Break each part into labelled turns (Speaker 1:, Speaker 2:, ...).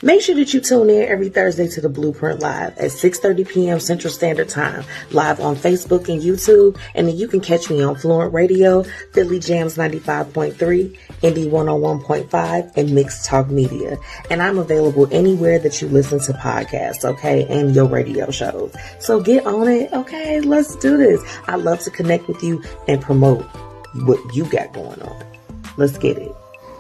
Speaker 1: Make sure that you tune in every Thursday to the Blueprint Live at 6:30 p.m. Central Standard Time, live on Facebook and YouTube. And then you can catch me on Fluent Radio, Philly Jams 95.3, Indie 101.5, and Mixed Talk Media. And I'm available anywhere that you listen to podcasts, okay, and your radio shows. So get on it, okay? Let's do this. I love to connect with you and promote what you got going on. Let's get it.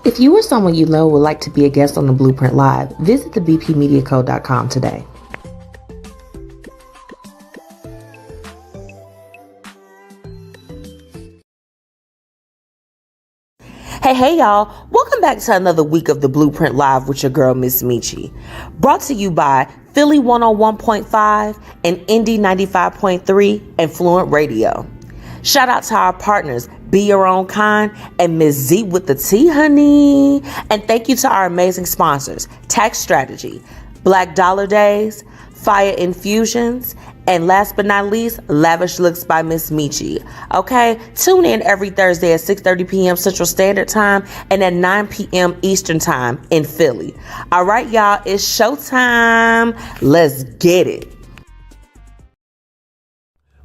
Speaker 1: If you or someone you know would like to be a guest on the Blueprint Live, visit thebpmediaco.com today. Hey y'all, welcome back to another week of the Blueprint Live with your girl MzMetchi. Brought to you by Philly 101.5 and Indie 95.3 and Fluent Radio. Shout out to our partners, Be Your Own Kind and Ms. Z with the Tea, honey. And thank you to our amazing sponsors, Tax Strategy, Black Dollar Days, Fiya Infusions, and last but not least, Lavish Looks by MzMetchi. Okay, tune in every Thursday at 6:30 p.m. Central Standard Time and at 9 p.m. Eastern Time in Philly. All right, y'all, it's showtime. Let's get it.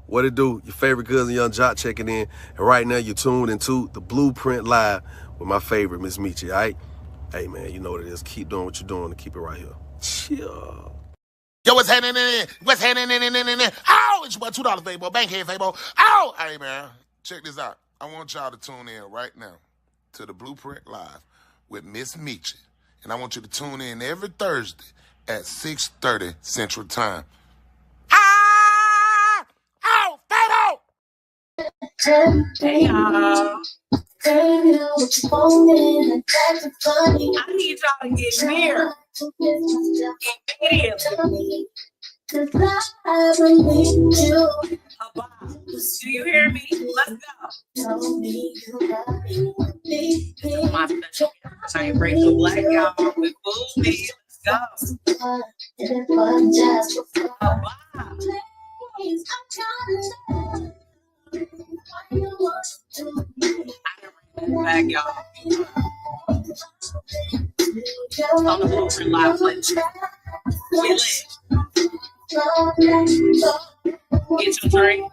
Speaker 2: What it do? Your favorite cousin Young Jock checking in. And right now you're tuned into the Blueprint Live with my favorite MzMetchi, all right? Hey man, you know what it is. Keep doing what you're doing and keep it right here. Chill.
Speaker 3: Yo, what's happening in? What's happening in? Oh, it's your boy $2 Fabo, Bankhead Fabo. Oh, hey man, check this out. I want y'all to tune in right now to the Blueprint Live with MzMetchi. And I want you to tune in every Thursday at 6:30 Central Time.
Speaker 4: Hey y'all. I need y'all to get near immediately. Do you hear me? Let's go. My special guest, I ain't break the black y'all with Boozy. Let's go. Back, y'all. On the Blueprint Live playlist. We lit. Get your drink.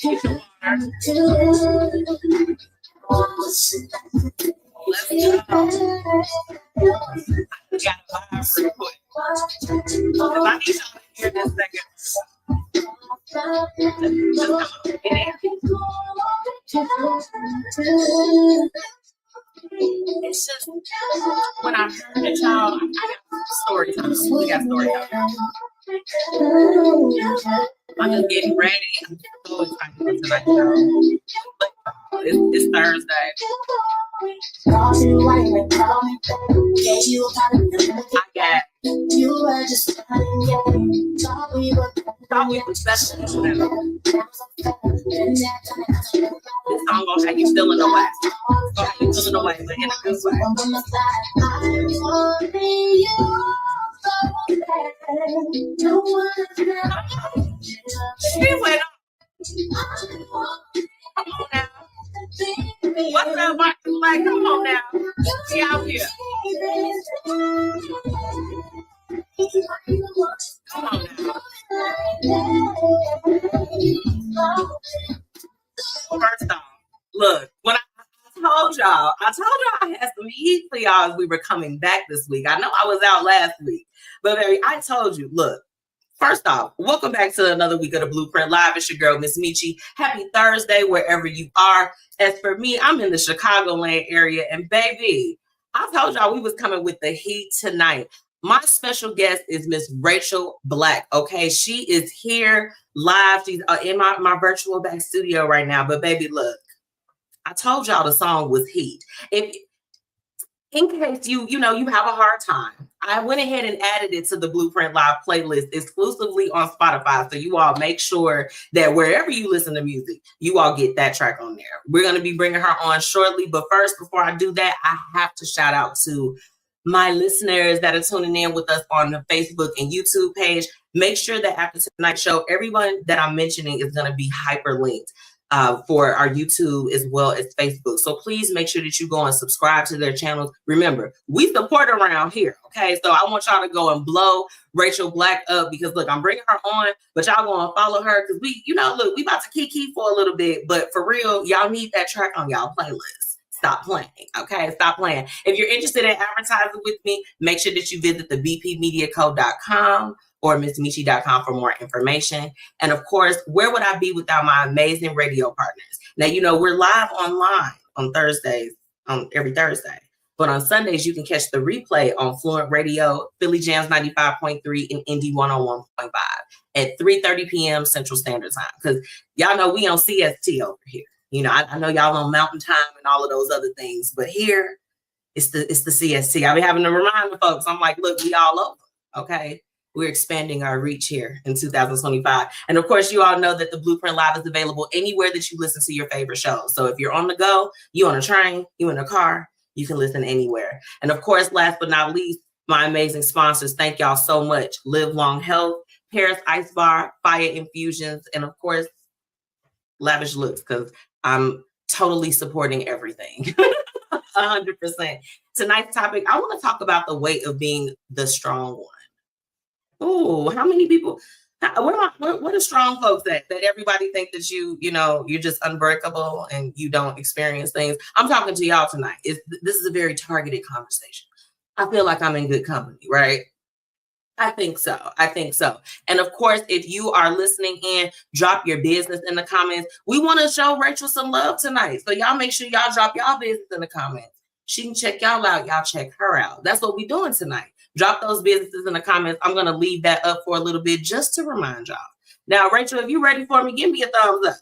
Speaker 4: Get your water. Let's go. I got a vibe real quick. Because I need y'all to hear this second. It's just when I heard it, y'all, I got story time. We got story time. I'm just getting ready. I'm so excited for tonight, y'all. It's Thursday. I thought we were special. This song gonna have you feeling away. Gonna have you feeling away, but in a good way. She went on. Come on now. What's up, Marcus? Like, come on now. She out here. Come on now. First off, look, when I told y'all I had some heat for y'all as we were coming back this week. I know I was out last week, but baby, I told you, look, first off, welcome back to another week of the Blueprint Live. It's your girl, MzMetchi. Happy Thursday, wherever you are. As for me, I'm in the Chicagoland area, and baby, I told y'all we was coming with the heat tonight. My special guest is Miss Rachel Black, okay? She is here live. She's in my virtual back studio right now. But baby, look, I told y'all the song was heat. In case you have a hard time, I went ahead and added it to the Blueprint Live playlist exclusively on Spotify. So you all make sure that wherever you listen to music, you all get that track on there. We're going to be bringing her on shortly. But first, before I do that, I have to shout out to my listeners that are tuning in with us on the Facebook and YouTube page. Make sure that after tonight's show, everyone that I'm mentioning is going to be hyperlinked. for our YouTube as well as Facebook. So please make sure that you go and subscribe to their channels. Remember, we support around here, okay? So I want y'all to go and blow Rachel Black up, because look, I'm bringing her on, but y'all go and follow her, because we, look, we about to kiki for a little bit, but for real, y'all need that track on y'all playlist. Stop playing, okay? Stop playing. If you're interested in advertising with me, make sure that you visit the bpmediaco.com or MzMetchi.com for more information. And of course, where would I be without my amazing radio partners? Now, we're live online on Thursdays, every Thursday. But on Sundays, you can catch the replay on Fluent Radio, Philly Jams 95.3, and Indy 101.5 at 3:30 p.m. Central Standard Time. Because y'all know we on CST over here. I know y'all on Mountain Time and all of those other things, but here it's the CST. I'll be having to remind the folks. I'm like, look, we all over, okay? We're expanding our reach here in 2025. And of course, you all know that the Blueprint Live is available anywhere that you listen to your favorite shows. So if you're on the go, you on a train, you in a car, you can listen anywhere. And of course, last but not least, my amazing sponsors. Thank y'all so much. Live Long Health, Paris Ice Bar, Fiya Infusions, and of course, Lavish Looks, because I'm totally supporting everything. 100%. Tonight's topic, I want to talk about the weight of being the strong one. Oh, how many people? What are strong folks that everybody think that you're just unbreakable and you don't experience things? I'm talking to y'all tonight. This is a very targeted conversation. I feel like I'm in good company, right? I think so. And of course, if you are listening in, drop your business in the comments. We want to show Rachel some love tonight. So y'all make sure y'all drop y'all business in the comments. She can check y'all out. Y'all check her out. That's what we're doing tonight. Drop those businesses in the comments. I'm going to leave that up for a little bit just to remind y'all. Now, Rachel, if you're ready for me, give me a thumbs up.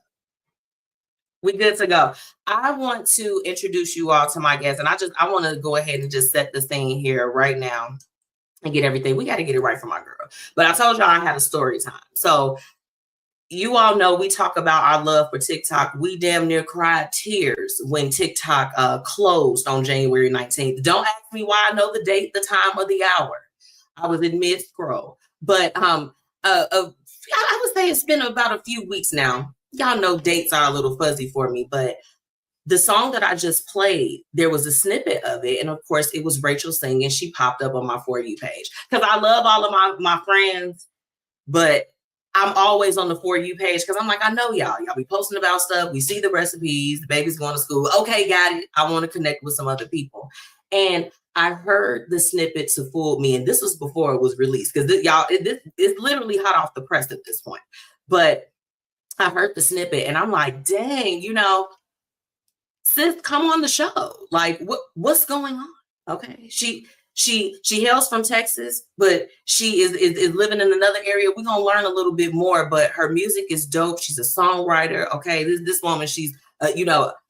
Speaker 4: We good to go. I want to introduce you all to my guests, and I want to go ahead and just set the scene here right now and get everything. We got to get it right for my girl. But I told y'all I had a story time. So you all know we talk about our love for TikTok. We damn near cried tears when TikTok closed on January 19th. Don't ask me why I know the date, the time, or the hour. I was in mid-scroll. But I would say it's been about a few weeks now. Y'all know dates are a little fuzzy for me, but the song that I just played, there was a snippet of it. And of course, it was Rachel singing. She popped up on my For You page. Because I love all of my friends, but I'm always on the For You page because I'm like, I know y'all be posting about stuff. We see the recipes, the baby's going to school. Okay, got it. I want to connect with some other people. And I heard the snippet to Fool Me. And this was before it was released because it's literally hot off the press at this point. But I heard the snippet and I'm like, dang, sis, come on the show. Like, what's going on? Okay. She hails from Texas, but she is living in another area. We're gonna learn a little bit more, but her music is dope. She's a songwriter. Okay, this woman, she's a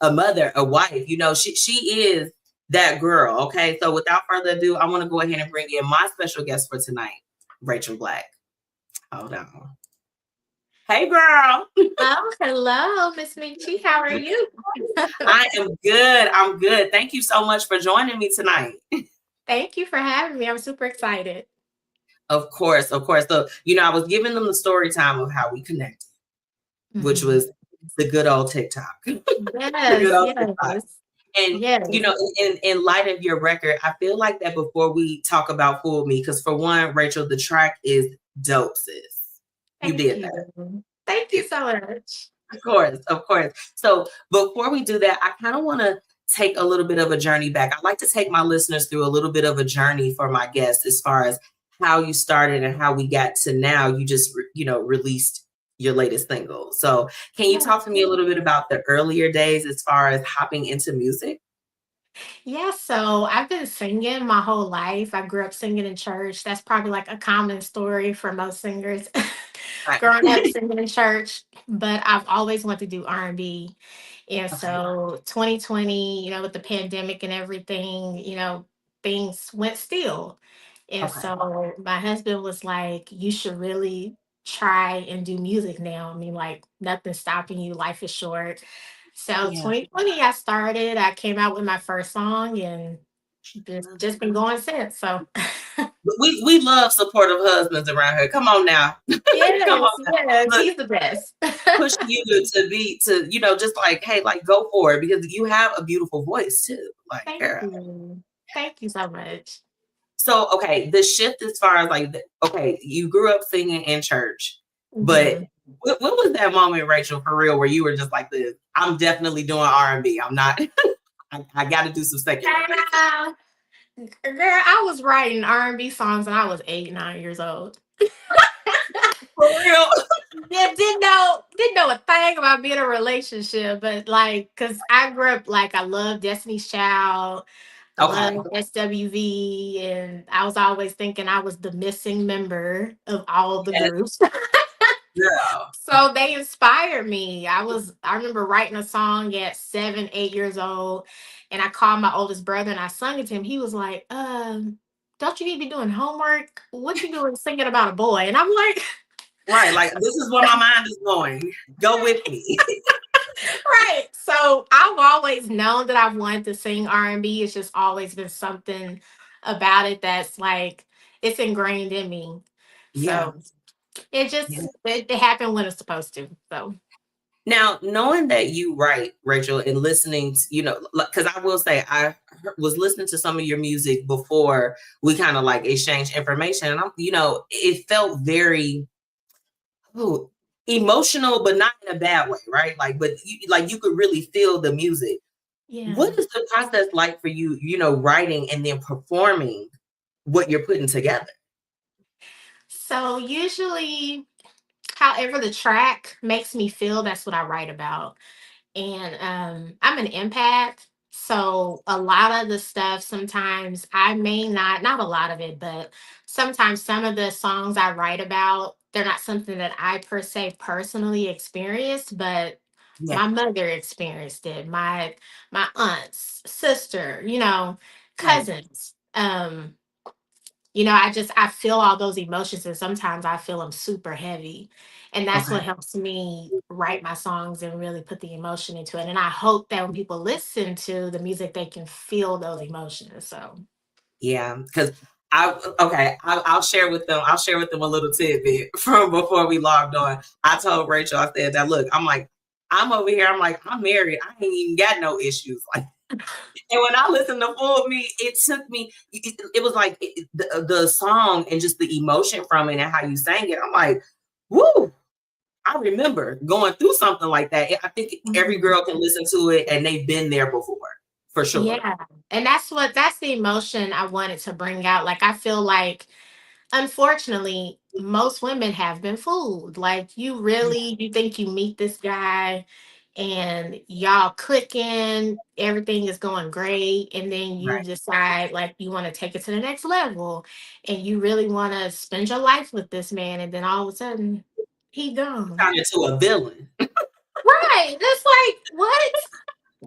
Speaker 4: mother, a wife. She is that girl. Okay, so without further ado, I want to go ahead and bring in my special guest for tonight, Rachel Black. Hold on. Hey, girl.
Speaker 5: Oh, hello, MzMetchi. How are you?
Speaker 4: I am good. I'm good. Thank you so much for joining me tonight.
Speaker 5: Thank you for having me. I'm super excited.
Speaker 4: Of course. So, I was giving them the story time of how we connected, which was the good old TikTok.
Speaker 5: Yes.
Speaker 4: And, in light of your record, I feel like that before we talk about Fool Me, because for one, Rachel, the track is dope, sis. You did that.
Speaker 5: Thank you so much.
Speaker 4: Of course. So before we do that, I kind of want to take a little bit of a journey back. I'd like to take my listeners through a little bit of a journey for my guests as far as how you started and how we got to now. You just, released your latest single. So can you talk to me a little bit about the earlier days as far as hopping into music?
Speaker 5: Yeah, so I've been singing my whole life. I grew up singing in church. That's probably like a common story for most singers.
Speaker 4: Right.
Speaker 5: Growing up singing in church, but I've always wanted to do R&B. And so 2020, with the pandemic and everything, things went still. And so my husband was like, you should really try and do music now. I mean, like nothing's stopping you. Life is short. So 2020, I started. I came out with my first song and just been going since. So
Speaker 4: We love supportive husbands around here. Come on now.
Speaker 5: Yes,
Speaker 4: Come on now.
Speaker 5: yes,
Speaker 4: Look,
Speaker 5: he's the best.
Speaker 4: pushing you to just like, hey, like go for it because you have a beautiful voice too. Like,
Speaker 5: Thank
Speaker 4: girl.
Speaker 5: you. Thank you so much.
Speaker 4: So, okay, the shift as far as like, okay, you grew up singing in church, but
Speaker 5: Mhm.
Speaker 4: what was that moment, Rachel, for real, where you were just like this? I'm definitely doing R&B. I'm not. I got to do some secular.
Speaker 5: Ah, girl, I was writing R&B songs when I was 8, 9 years old.
Speaker 4: For real.
Speaker 5: Yeah, didn't know a thing about being in a relationship, but like, cause I grew up like I love Destiny's Child, I
Speaker 4: Okay.
Speaker 5: love SWV, and I was always thinking I was the missing member of all the
Speaker 4: Yes,
Speaker 5: groups.
Speaker 4: girl.
Speaker 5: So they inspired me. I remember writing a song at 7, 8 years old, and I called my oldest brother and I sung it to him. He was like, don't you need to be doing homework? What you doing singing about a boy? And I'm like,
Speaker 4: Right. Like, this is where my mind is going. Go with me.
Speaker 5: right. So I've always known that I've wanted to sing R&B. It's just always been something about it that's like it's ingrained in me.
Speaker 4: Yeah.
Speaker 5: So it happened when it's supposed to. So
Speaker 4: Now, knowing that you write, Rachel, and listening, because I will say was listening to some of your music before we kind of like exchanged information, and it felt very emotional, but not in a bad way, right? Like, but you could really feel the music.
Speaker 5: yeah.
Speaker 4: What is the process like for you, writing and then performing what you're putting together?
Speaker 5: So usually, however the track makes me feel, that's what I write about. And I'm an empath, so a lot of the stuff sometimes I may not a lot of it, but sometimes some of the songs I write about, they're not something that I per se personally experienced, but
Speaker 4: Yeah.
Speaker 5: my mother experienced it, my aunts, sister,
Speaker 4: Right.
Speaker 5: cousins. I feel all those emotions, and sometimes I feel them super heavy. And that's
Speaker 4: Okay.
Speaker 5: what helps me write my songs and really put the emotion into it. And I hope that when people listen to the music, they can feel those emotions. So
Speaker 4: Yeah, because I'll share with them. I'll share with them a little tidbit from before we logged on. I told Rachel, I said that look, I'm like, I'm over here. I'm like, I'm married. I ain't even got no issues. Like, and when I listened to Full Me, it took me. It was like the song and just the emotion from it and how you sang it. I'm like, woo. I remember going through something like that. I think every
Speaker 5: mhm.
Speaker 4: girl can listen to it and they've been there before, for sure.
Speaker 5: Yeah. And that's the emotion I wanted to bring out. Like I feel like unfortunately, most women have been fooled. Like you think you meet this guy and y'all clicking, everything is going great, and then you
Speaker 4: Right.
Speaker 5: decide like you want to take it to the next level and you really want to spend your life with this man, and then all of a sudden he gone.
Speaker 4: Turned into a villain.
Speaker 5: Right. That's like what?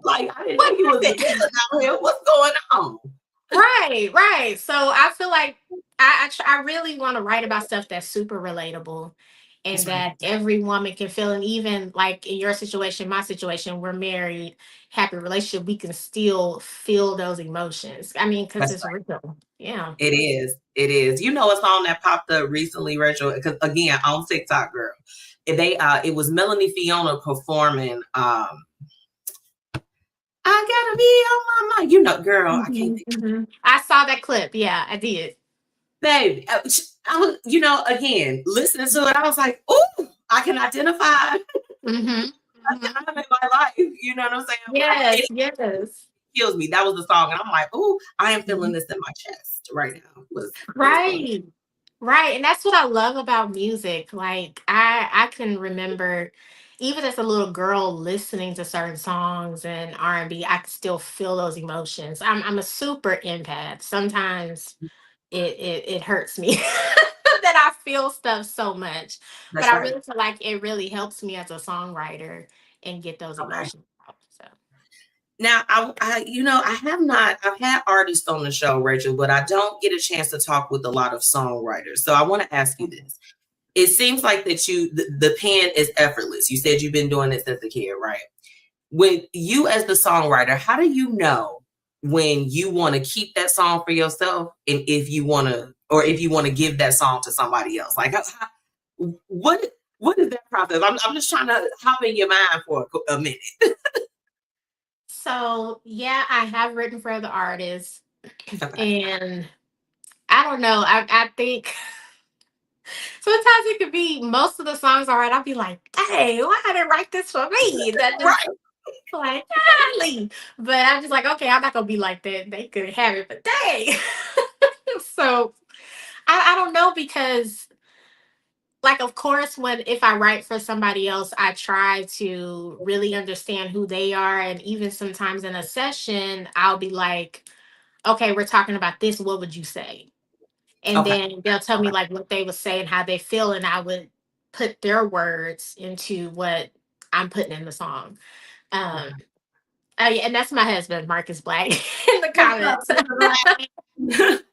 Speaker 4: Like, I didn't know
Speaker 5: What
Speaker 4: you was a
Speaker 5: happened?
Speaker 4: villain out here. What's going on?
Speaker 5: Right, right. So I feel like I really want to write about stuff that's super relatable and
Speaker 4: That's right.
Speaker 5: that every woman can feel. And even like in your situation, my situation, we're married, happy relationship, we can still feel those emotions. I mean, because
Speaker 4: That's
Speaker 5: it's
Speaker 4: right.
Speaker 5: real. Yeah.
Speaker 4: It is. It is. You know a song that popped up recently, Rachel, because again, on TikTok, girl. It was Melanie Fiona performing I gotta be on my mind. Girl, I can't
Speaker 5: Mhm,
Speaker 4: think.
Speaker 5: mhm. I saw that clip. Yeah, I did.
Speaker 4: Baby, I was, again, listening to it, I was like, ooh, I can identify
Speaker 5: Hmm.
Speaker 4: a
Speaker 5: Hmm.
Speaker 4: time in my life. You know what I'm saying?
Speaker 5: Yes,
Speaker 4: It
Speaker 5: yes.
Speaker 4: kills me. That was the song. And I'm like, ooh, I am feeling
Speaker 5: Mhm.
Speaker 4: this in my chest right now. What is going on?
Speaker 5: Right. Right. And that's what I love about music. Like I can remember even as a little girl listening to certain songs and R&B, I can still feel those emotions. I'm a super empath. Sometimes it hurts me that I feel stuff so much. But
Speaker 4: That's
Speaker 5: I
Speaker 4: right.
Speaker 5: really feel like it really helps me as a songwriter and get those
Speaker 4: Okay.
Speaker 5: emotions out. So
Speaker 4: Now, I have not, I've had artists on the show, Rachel, but I don't get a chance to talk with a lot of songwriters. So I want to ask you this. It seems like that the pen is effortless. You said you've been doing it since a kid, right? When you as the songwriter, how do you know when you want to keep that song for yourself and if you want to or if you want to give that song to somebody else. Like, what is that process? I'm just trying to hop in your mind for a minute.
Speaker 5: So yeah, I have written for other artists, and I don't know. I think sometimes it could be most of the songs all right. I'll be like, hey, why did I write this for me? That just
Speaker 4: Right.
Speaker 5: like, golly. But I'm just like, okay, I'm not gonna be like that. They could have it, but dang. So I don't know because like of course when if I write for somebody else, I try to really understand who they are. And even sometimes in a session, I'll be like, okay, we're talking about this. What would you say? And
Speaker 4: Okay.
Speaker 5: then they'll tell me like what they would say and how they feel, and I would put their words into what I'm putting in the song. Um, oh yeah, and that's my husband, Marcus Black, in the
Speaker 4: What's up,
Speaker 5: comments.
Speaker 4: Mr. Black?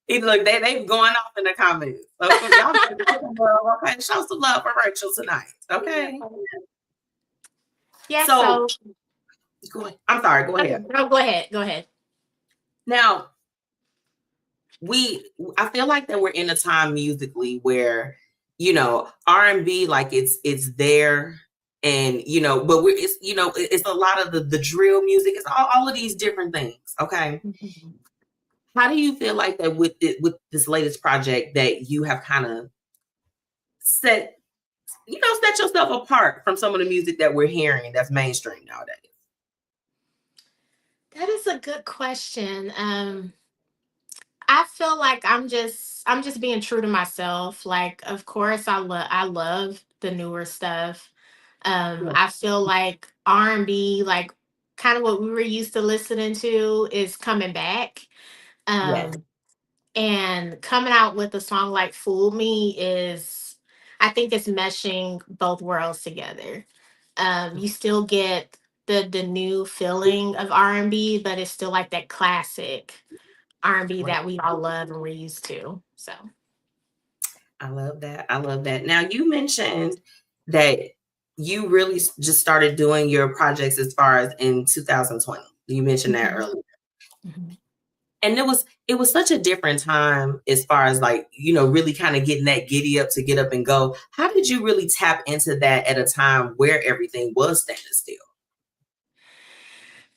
Speaker 4: Look, they going off in the comments. So y'all better give them love, okay? Show some love for Rachel tonight, okay?
Speaker 5: Yeah.
Speaker 4: So,
Speaker 5: So
Speaker 4: go ahead. I'm sorry. Go ahead.
Speaker 5: no, go ahead. Go ahead.
Speaker 4: Now, I feel like that we're in a time musically where, R&B, like it's there, and but it's a lot of the drill music. It's all of these different things. Okay.
Speaker 5: Mhm.
Speaker 4: How do you feel like that with this latest project that you have kind of set yourself apart from some of the music that we're hearing that's mainstream nowadays?
Speaker 5: That is a good question. I feel like I'm just being true to myself. Like, of course, I love the newer stuff.
Speaker 4: Yeah.
Speaker 5: I feel like R&B, like kind of what we were used to listening to, is coming back.
Speaker 4: Yes.
Speaker 5: Um, and coming out with a song like "Fool Me" is, I think, it's meshing both worlds together. You still get the new feeling of R&B, but it's still like that classic R&B
Speaker 4: Right.
Speaker 5: that we all love and we're used to. So
Speaker 4: I love that. I love that. Now, you mentioned that you really just started doing your projects as far as in 2020. You mentioned that
Speaker 5: mhm,
Speaker 4: earlier.
Speaker 5: mhm.
Speaker 4: And it was such a different time as far as like, really kind of getting that giddy up to get up and go. How did you really tap into that at a time where everything was standing still?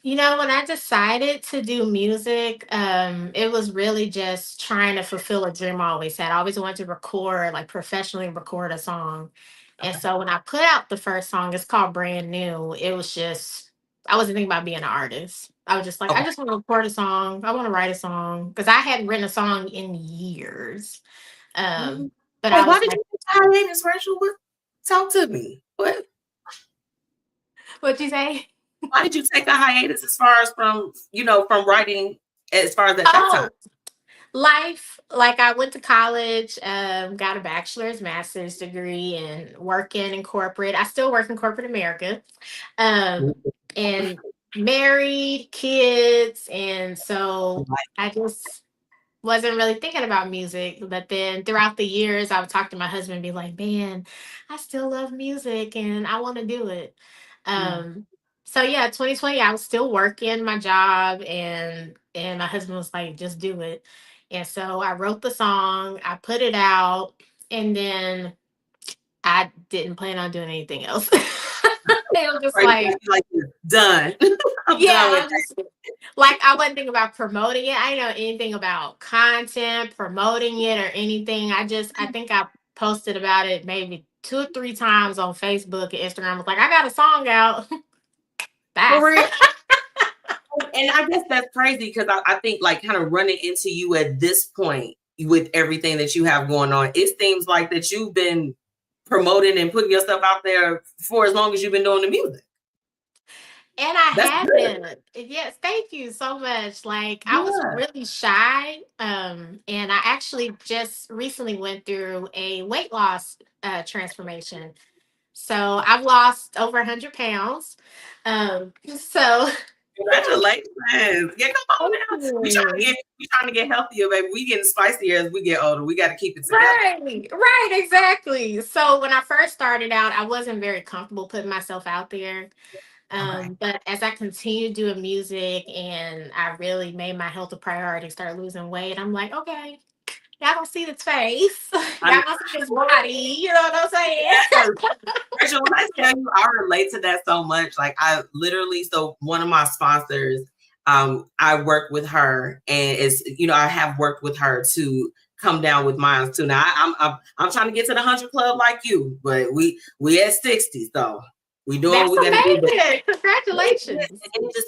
Speaker 5: When I decided to do music, it was really just trying to fulfill a dream I always had. I always wanted to record, like professionally record a song. And
Speaker 4: Okay.
Speaker 5: so when I put out the first song, it's called Brand New. It was just, I wasn't thinking about being an artist. I was just like, I
Speaker 4: Okay.
Speaker 5: just want to record a song. I want to write a song because I hadn't written a song in years.
Speaker 4: Mhm.
Speaker 5: But
Speaker 4: Wait,
Speaker 5: I
Speaker 4: why
Speaker 5: was
Speaker 4: did
Speaker 5: like,
Speaker 4: you take a hiatus, Rachel? Talk to me.
Speaker 5: what'd you say?
Speaker 4: Why did you take a hiatus as far as from writing as far as at that time?
Speaker 5: Oh, life. Like I went to college, got a bachelor's, master's degree, and working in corporate. I still work in corporate America, and married, kids, and so I just wasn't really thinking about music. But then throughout the years, I would talk to my husband and be like, "Man, I still love music, and I want to do it."
Speaker 4: Mm.
Speaker 5: Um, so yeah, 2020, I was still working my job, and my husband was like, "Just do it." And so I wrote the song, I put it out, and then I didn't plan on doing anything else. It was just
Speaker 4: Right,
Speaker 5: like,
Speaker 4: like you're done. I'm done
Speaker 5: yeah,
Speaker 4: with
Speaker 5: I'm just like, I wasn't thinking about promoting it. I didn't know anything about content, promoting it, or anything. I think I posted about it maybe 2 or 3 times on Facebook and Instagram. I was like, I got a song out.
Speaker 4: For
Speaker 5: Bye.
Speaker 4: real. And I guess that's crazy because I think like kind of running into you at this point with everything that you have going on, it seems like that you've been promoting and putting yourself out there for as long as you've been doing the music.
Speaker 5: And I
Speaker 4: That's good.
Speaker 5: haven't. Yes, thank you so much. Like I was
Speaker 4: Yeah.
Speaker 5: really shy. And I actually just recently went through a weight loss transformation. So I've lost over 100 pounds. So
Speaker 4: Congratulations. Yeah, come on
Speaker 5: thank
Speaker 4: now.
Speaker 5: you.
Speaker 4: We trying to get healthier, baby. We getting spicier as we get older. We got to keep it together.
Speaker 5: Right, exactly. So when I first started out, I wasn't very comfortable putting myself out there.
Speaker 4: Okay.
Speaker 5: But as I continued doing music and I really made my health a priority, started losing weight, I'm like, okay, Y'all gonna see the face. Y'all
Speaker 4: I
Speaker 5: gonna see his body. You know what I'm saying?
Speaker 4: Yes. Rachel, when I tell you, I relate to that so much. Like I literally, so one of my sponsors, I work with her, and it's I have worked with her to come down with mine too. Now I'm trying to get to the 100 club like you, but we at 60, so we doing
Speaker 5: That's
Speaker 4: what we got to do.
Speaker 5: amazing. Congratulations.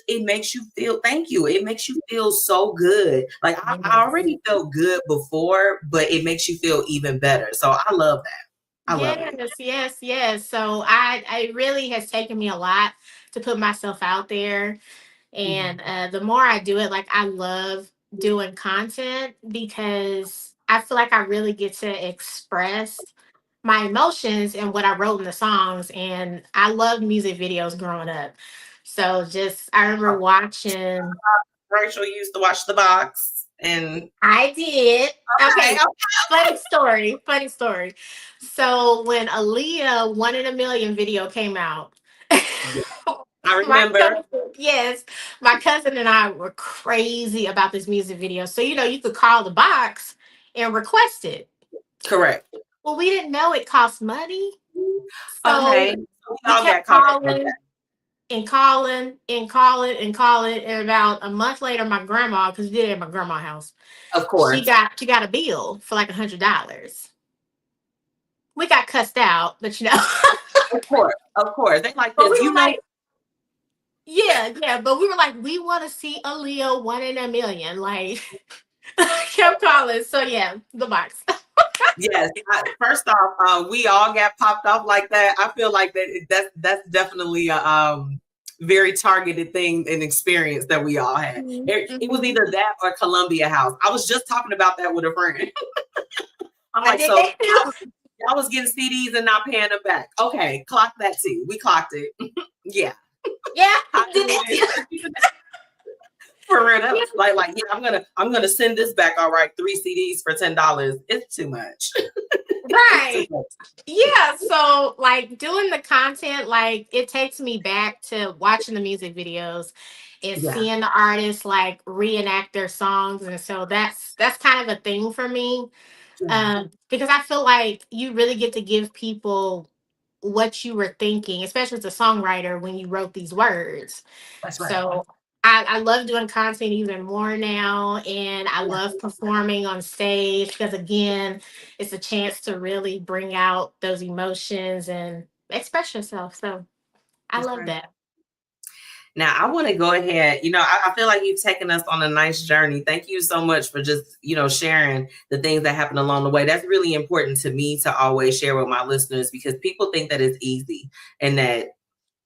Speaker 4: It makes you feel. Thank you. It makes you feel so good. Like I
Speaker 5: Yes.
Speaker 4: already felt good before, but it makes you feel even better. So I love that. I love it.
Speaker 5: Yes. So I really has taken me a lot to put myself out there. And the more I do it, like I love doing content because I feel like I really get to express my emotions and what I wrote in the songs. And I loved music videos growing up. So just I remember watching.
Speaker 4: Rachel used to watch The Box, and
Speaker 5: I did.
Speaker 4: okay,
Speaker 5: Okay. Funny story. So when Aaliyah One in a Million video came out,
Speaker 4: I
Speaker 5: my
Speaker 4: remember.
Speaker 5: cousin, yes, my cousin and I were crazy about this music video. So you could call the box and request it.
Speaker 4: Correct.
Speaker 5: Well, we didn't know it cost money, so
Speaker 4: Okay, we
Speaker 5: we
Speaker 4: all got
Speaker 5: kept
Speaker 4: caught up with
Speaker 5: calling and calling and calling and calling. And about a month later, my grandma, because we did it at my grandma's house,
Speaker 4: that. Of
Speaker 5: she
Speaker 4: course,
Speaker 5: got a bill for like $100. We got cussed out, but
Speaker 4: of course. They like
Speaker 5: but
Speaker 4: this.
Speaker 5: we were like, yeah, but we were like, we want to see Aaliyah One in a Million, like kept calling. So yeah, the box.
Speaker 4: Yes. First off, we all got popped off like that. I feel like that's definitely a very targeted thing and experience that we all had. It was
Speaker 5: Mhm.
Speaker 4: either that or Columbia House. I was just talking about that with a friend. I'm
Speaker 5: I
Speaker 4: like,
Speaker 5: did
Speaker 4: so
Speaker 5: that too.
Speaker 4: I was getting CDs and not paying them back. Okay, clock that too. We clocked it. Yeah.
Speaker 5: Yeah,
Speaker 4: How
Speaker 5: I
Speaker 4: do
Speaker 5: did
Speaker 4: it
Speaker 5: that too.
Speaker 4: is. For real.
Speaker 5: Yeah,
Speaker 4: Like, yeah, I'm gonna send this back. All right, 3 CDs for $10. It's too much. It's too
Speaker 5: right.
Speaker 4: much.
Speaker 5: Yeah, so like doing the content, like it takes me back to watching the music videos and
Speaker 4: Yeah.
Speaker 5: seeing the artists like reenact their songs, and so that's kind of a thing for me.
Speaker 4: Yeah.
Speaker 5: Because I feel like you really get to give people what you were thinking, especially as a songwriter when you wrote these words.
Speaker 4: That's right.
Speaker 5: So I love doing content even more now, and I
Speaker 4: Yeah.
Speaker 5: love performing on stage because again, it's a chance to really bring out those emotions and express yourself. So I
Speaker 4: That's
Speaker 5: love
Speaker 4: right.
Speaker 5: that.
Speaker 4: Now I want to go ahead. I feel like you've taken us on a nice journey. Thank you so much for just, sharing the things that happen along the way. That's really important to me to always share with my listeners because people think that it's easy and that,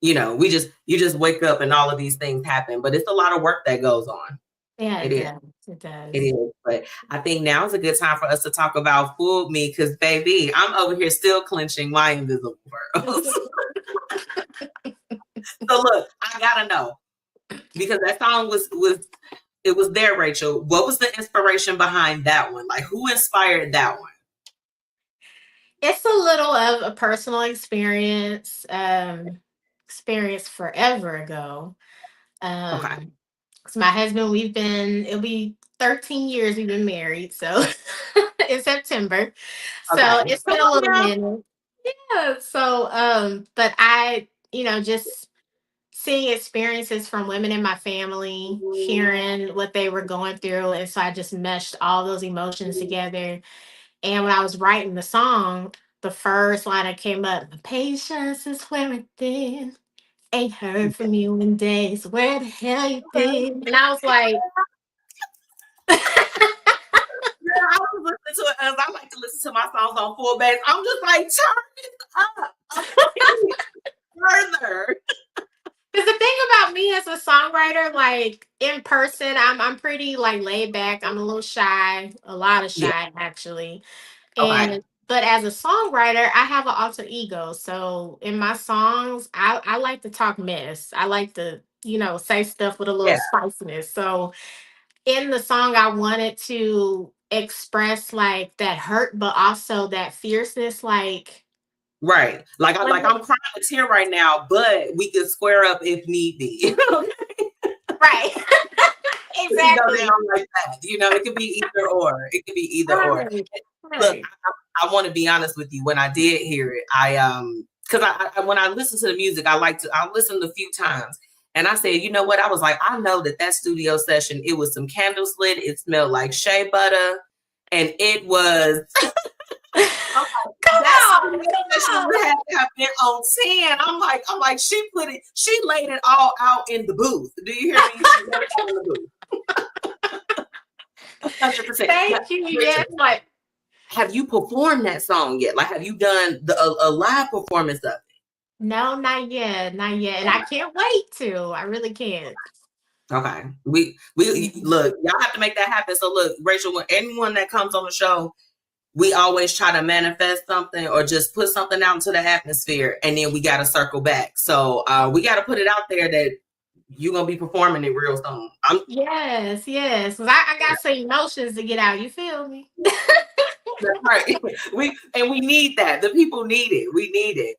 Speaker 4: you just wake up and all of these things happen, but it's a lot of work that goes on.
Speaker 5: Yeah,
Speaker 4: It
Speaker 5: it
Speaker 4: is.
Speaker 5: does. It
Speaker 4: It
Speaker 5: does.
Speaker 4: is. But I think now is a good time for us to talk about Fooled Me because, baby, I'm over here still clenching my invisible pearls. So look, I gotta know because that song was there, Rachel. What was the inspiration behind that one? Like, who inspired that one?
Speaker 5: It's a little of a personal experience, experience forever ago.
Speaker 4: Okay.
Speaker 5: 'Cause my husband, it'll be 13 years we've been married, so in September. So
Speaker 4: Okay.
Speaker 5: it's
Speaker 4: Come
Speaker 5: been a
Speaker 4: on
Speaker 5: little
Speaker 4: now.
Speaker 5: minute. Yeah. So, but I, just seeing experiences from women in my family, hearing what they were going through. And so I just meshed all those emotions together. And when I was writing the song, the first line that came up, patience is wearing thin. Ain't heard from you in days. Where the hell you been? And I was like,
Speaker 4: Girl, I was listening to it as I like to listen to my songs on full bass. I'm just like, turn it up. Okay. Further.
Speaker 5: because the thing about me as a songwriter, like in person, I'm pretty like laid back. I'm a little shy, a lot of
Speaker 4: Yeah.
Speaker 5: shy actually.
Speaker 4: Okay.
Speaker 5: And but as a songwriter, I have an alter ego. So in my songs, I like to talk mess. I like to, say stuff with a little
Speaker 4: Yeah.
Speaker 5: spiciness. So in the song, I wanted to express like that hurt, but also that fierceness. Like,
Speaker 4: Right. Like
Speaker 5: when-
Speaker 4: I'm crying a tear right now, but we could square up if need be.
Speaker 5: right.
Speaker 4: It can go
Speaker 5: Exactly.
Speaker 4: down like that. You know, it could be either or. It could be either or.
Speaker 5: Right.
Speaker 4: Look,
Speaker 5: Right.
Speaker 4: I want to be honest with you. When I did hear it, because when I listen to the music, I listened a few times, and I said, you know what? I was like, I know that studio session. It was some candles lit. It smelled like shea butter, and it was. I'm like, that
Speaker 5: Come
Speaker 4: studio session
Speaker 5: on.
Speaker 4: would have to have been on 10. I'm like, she laid it all out in the booth. Do you hear me? She laid it out in the booth. 100%.
Speaker 5: Thank you. Yes, like
Speaker 4: Have you performed that song yet? Like, have you done a live performance of it?
Speaker 5: no, not yet, not yet, and I can't wait to. I really can't.
Speaker 4: Okay. We look, y'all have to make that happen. So look, Rachel, when anyone that comes on the show, we always try to manifest something or just put something out into the atmosphere, and then we got to circle back. So we got to put it out there that you're gonna be performing it real soon.
Speaker 5: Yes, yes. 'Cause I got some emotions to get out. You feel me?
Speaker 4: That's right. We need that. The people need it. We need it.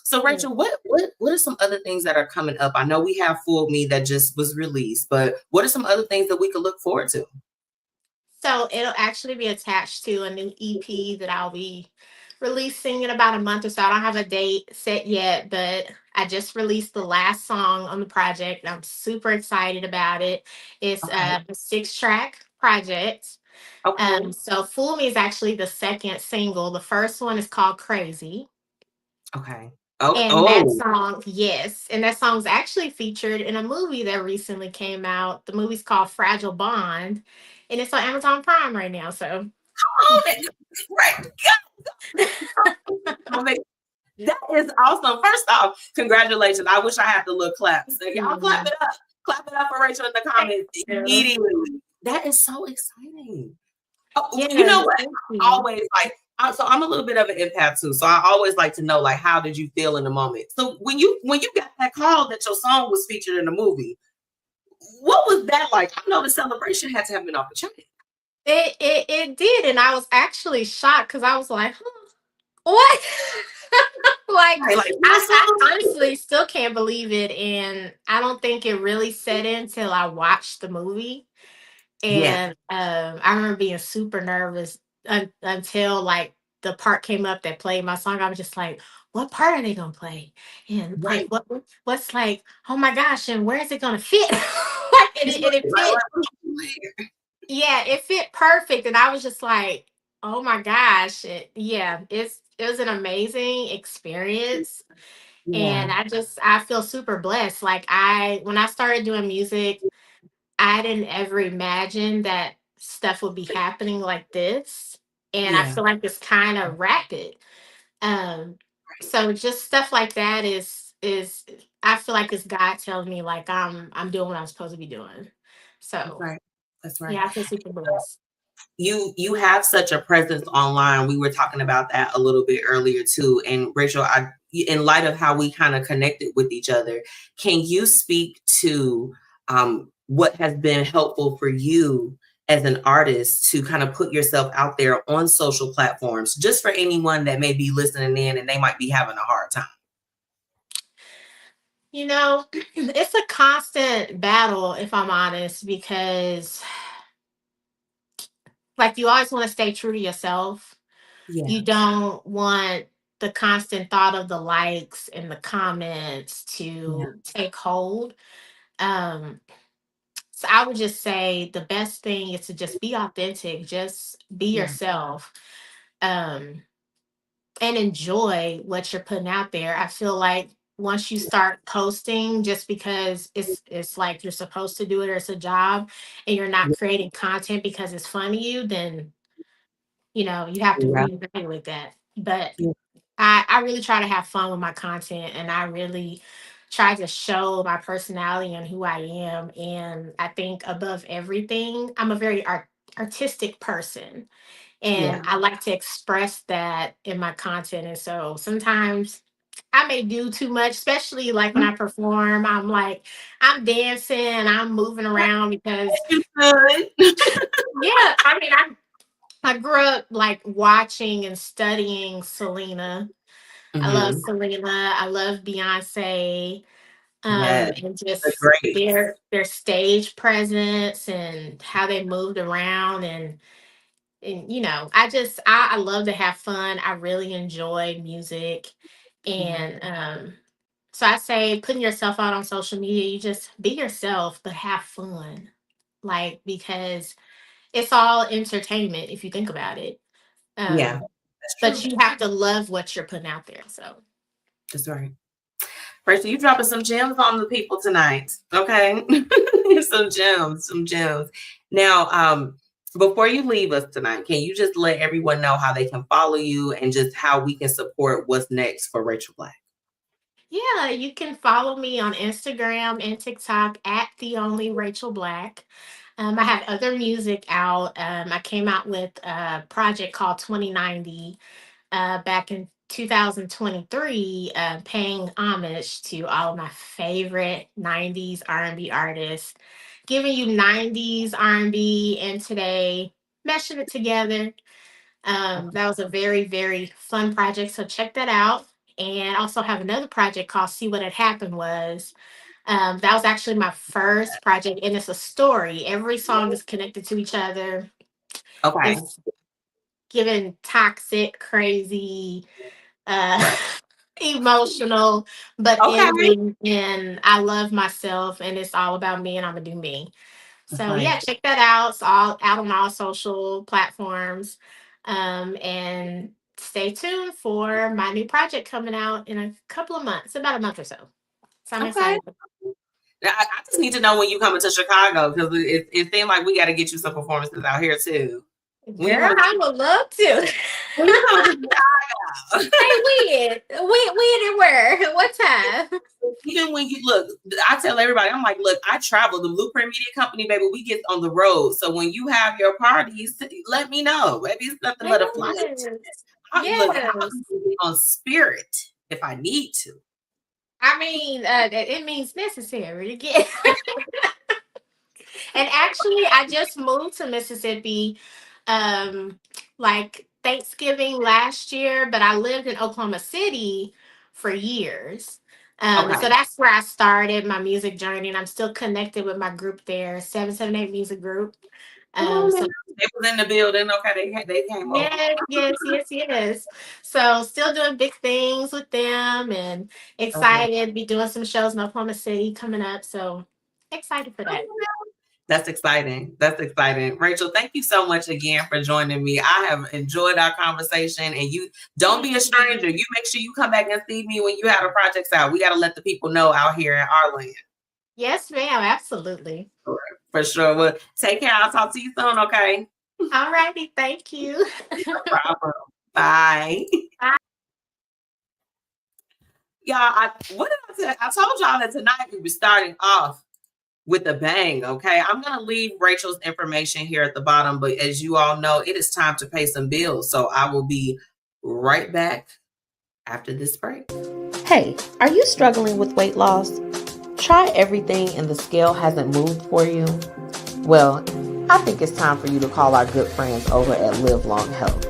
Speaker 4: So Rachel, what are some other things that are coming up? I know we have Fool Me that just was released, but what are some other things that we could look forward to?
Speaker 5: So it'll actually be attached to a new EP that I'll be releasing in about a month or so. I don't have a date set yet, but I just released the last song on the project. I'm super excited about it. It's
Speaker 4: Okay.
Speaker 5: a 6-track project.
Speaker 4: Okay.
Speaker 5: So Fool Me is actually the second single. The first one is called Crazy.
Speaker 4: Okay.
Speaker 5: And that
Speaker 4: Oh.
Speaker 5: song, yes, and that song's actually featured in a movie that recently came out. The movie's called Fragile Bond, and it's on Amazon Prime right now. So,
Speaker 4: Oh, right. That is awesome. First off, congratulations. I wish I had the little claps. So y'all clap it up. Clap it up for Rachel in the comments immediately. That is so exciting. Oh, you know
Speaker 5: yes,
Speaker 4: what?
Speaker 5: thank you.
Speaker 4: Always so I'm a little bit of an empath too. So I always like to know, like, how did you feel in the moment? So when you got that call that your song was featured in the movie, what was that like? I know the celebration had to have been off the chain.
Speaker 5: It did, and I was actually shocked because I was like, huh, what? Like,
Speaker 4: Right, like
Speaker 5: I honestly still can't believe it, and I don't think it really set in till I watched the movie.
Speaker 4: yeah,
Speaker 5: And I remember being super nervous until like the part came up that played my song. I was just like, what part are they gonna play? And like
Speaker 4: right.
Speaker 5: what's like, oh my gosh, and where is it gonna fit? Like and it fit, yeah, it fit perfect. And I was just like, oh my gosh. Yeah, it was an amazing experience.
Speaker 4: Yeah,
Speaker 5: And I feel super blessed. Like when I started doing music, I didn't ever imagine that stuff would be happening like this. And I
Speaker 4: yeah.
Speaker 5: feel like it's kind of rapid. Um, so just stuff like that is I feel like it's God telling me like I'm doing what I'm supposed to be doing.
Speaker 4: That's
Speaker 5: So
Speaker 4: right. That's right.
Speaker 5: yeah, I feel super blessed.
Speaker 4: You have such a presence online. We were talking about that a little bit earlier too. And Rachel, in light of how we kind of connected with each other, can you speak to what has been helpful for you as an artist to kind of put yourself out there on social platforms, just for anyone that may be listening in and they might be having a hard time?
Speaker 5: You know, it's a constant battle if I'm honest because like you always want to stay true to yourself.
Speaker 4: Yeah,
Speaker 5: You don't want the constant thought of the likes and the comments
Speaker 4: yeah,
Speaker 5: to take hold. Um, so I would just say the best thing is to just be authentic, just be
Speaker 4: yeah,
Speaker 5: yourself, um, and enjoy what you're putting out there. I feel like once you start posting just because it's like you're supposed to do it or it's a job and you're not creating content because it's fun to you, then you have to
Speaker 4: yeah,
Speaker 5: reevaluate that. But
Speaker 4: yeah,
Speaker 5: I really try to have fun with my content and I really try to show my personality and who I am. And I think above everything, I'm a very artistic person and
Speaker 4: yeah.
Speaker 5: I like to express that in my content. And so sometimes I may do too much, especially like when I perform. I'm like, I'm dancing, I'm moving around because,
Speaker 4: You could.
Speaker 5: yeah, I mean, I grew up like watching and studying Selena. I love
Speaker 4: Mhm.
Speaker 5: Selena. I love Beyonce.
Speaker 4: Yes,
Speaker 5: And
Speaker 4: the
Speaker 5: just
Speaker 4: great.
Speaker 5: their stage presence and how they moved around and I love to have fun. I really enjoy music. And so I say putting yourself out on social media, you just be yourself, but have fun. Like, because it's all entertainment if you think about it.
Speaker 4: Yeah,
Speaker 5: Um,
Speaker 4: that's
Speaker 5: but
Speaker 4: true.
Speaker 5: you have to love what you're putting out there. So
Speaker 4: That's right. Rachel, you dropping some gems on the people tonight. Okay. Some gems, some gems. Now, before you leave us tonight, can you just let everyone know how they can follow you and just how we can support what's next for Rachel Black?
Speaker 5: yeah, you can follow me on Instagram and TikTok at the only Rachel Black. I have other music out. I came out with a project called 2090 back in 2023, paying homage to all of my favorite 90s R&B artists, giving you 90s R&B and today, meshing it together. That was a very, very fun project. So check that out. And I also have another project called See What Had Happened Was. That was actually my first project, and it's a story. Every song is connected to each other.
Speaker 4: Okay.
Speaker 5: It's given toxic, crazy, uh, emotional, but
Speaker 4: Okay.
Speaker 5: ending. And I love myself, and it's all about me, and I'm gonna do me.
Speaker 4: That's
Speaker 5: So
Speaker 4: right.
Speaker 5: yeah, check that out. It's all out on all social platforms. And stay tuned for my new project coming out in a couple of months, about a month or so. So I'm
Speaker 4: Okay.
Speaker 5: excited.
Speaker 4: I just need to know when you coming to Chicago because it seemed like we got to get you some performances out here too. When you
Speaker 5: Girl,
Speaker 4: coming?
Speaker 5: I would love to.
Speaker 4: When you coming to Chicago?
Speaker 5: Hey, when and where? What time?
Speaker 4: Even when you look, I tell everybody, I'm like, look, I travel the Blueprint Media Company, baby. We get on the road. So when you have your parties, let me know. Maybe it's nothing but a flight.
Speaker 5: Yes.
Speaker 4: Look, I'm
Speaker 5: Yes.
Speaker 4: on Spirit if I need to.
Speaker 5: I mean, it means necessary to get. And actually, I just moved to Mississippi, um, like Thanksgiving last year, but I lived in Oklahoma City for years. And
Speaker 4: Okay.
Speaker 5: so that's where I started my music journey, and I'm still connected with my group there, 778 Music Group.
Speaker 4: Come on, man.
Speaker 5: So
Speaker 4: They was in the building. Okay, they came over.
Speaker 5: yes. So still doing big things with them, and
Speaker 4: Okay.
Speaker 5: excited to be doing some shows in Oklahoma City coming up. So excited for that.
Speaker 4: That's exciting. That's exciting. Rachel, thank you so much again for joining me. I have enjoyed our conversation, and you don't be a stranger. You make sure you come back and see me when you have the projects out. We got to let the people know out here in our land.
Speaker 5: Yes, ma'am. Absolutely.
Speaker 4: For sure. Well, take care. I'll talk to you soon, okay?
Speaker 5: All righty. Thank you.
Speaker 4: No problem. Bye.
Speaker 5: Bye.
Speaker 4: Y'all, what did I say? I told y'all that tonight we were starting off with a bang, okay? I'm going to leave Rachel's information here at the bottom, but as you all know, it is time to pay some bills. So I will be right back after this break.
Speaker 1: Hey, are you struggling with weight loss? Try everything and the scale hasn't moved for you? Well, I think it's time for you to call our good friends over at Live Long Health.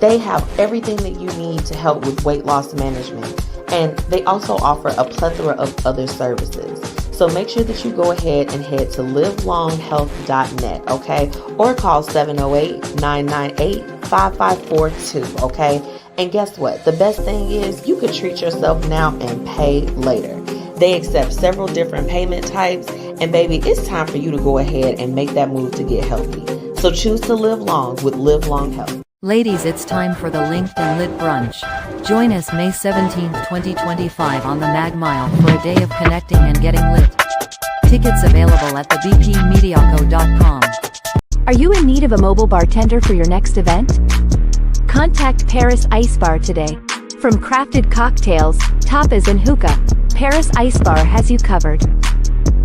Speaker 1: They have everything that you need to help with weight loss management, and they also offer a plethora of other services. So make sure that you go ahead and head to livelonghealth.net, okay? Or call 708-998-5542, okay? And guess what? The best thing is you could treat yourself now and pay later. They accept several different payment types, and baby, it's time for you to go ahead and make that move to get healthy. So choose to live long with Live Long Health.
Speaker 6: Ladies, it's time for the Linked and Lit Brunch. Join us May 17th, 2025 on the Mag Mile for a day of connecting and getting lit. Tickets available at thebpmediaco.com.
Speaker 7: Are you in need of a mobile bartender for your next event? Contact Paris Ice Bar today. From crafted cocktails, tapas and hookah, Paris Ice Bar has you covered.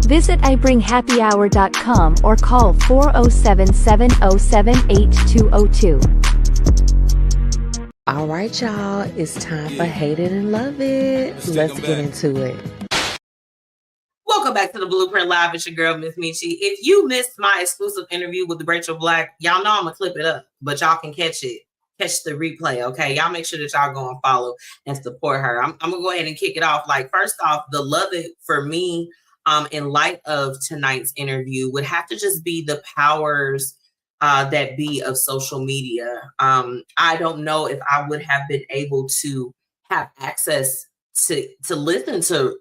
Speaker 7: Visit ibringhappyhour.com or call 407-707-8202.
Speaker 1: All right, y'all, it's time for Hate It and Love It. Let's get into it.
Speaker 4: Welcome back to the Blueprint Live. It's your girl, MzMetchi. If you missed my exclusive interview with Rachel Black, y'all know I'm going to clip it up, but y'all can catch it catch the replay. Okay, y'all make sure that y'all go and follow and support her. I'm gonna go ahead and kick it off. Like, first off, the love it for me, in light of tonight's interview, would have to just be the powers that be of social media. I don't know if I would have been able to have access to listen to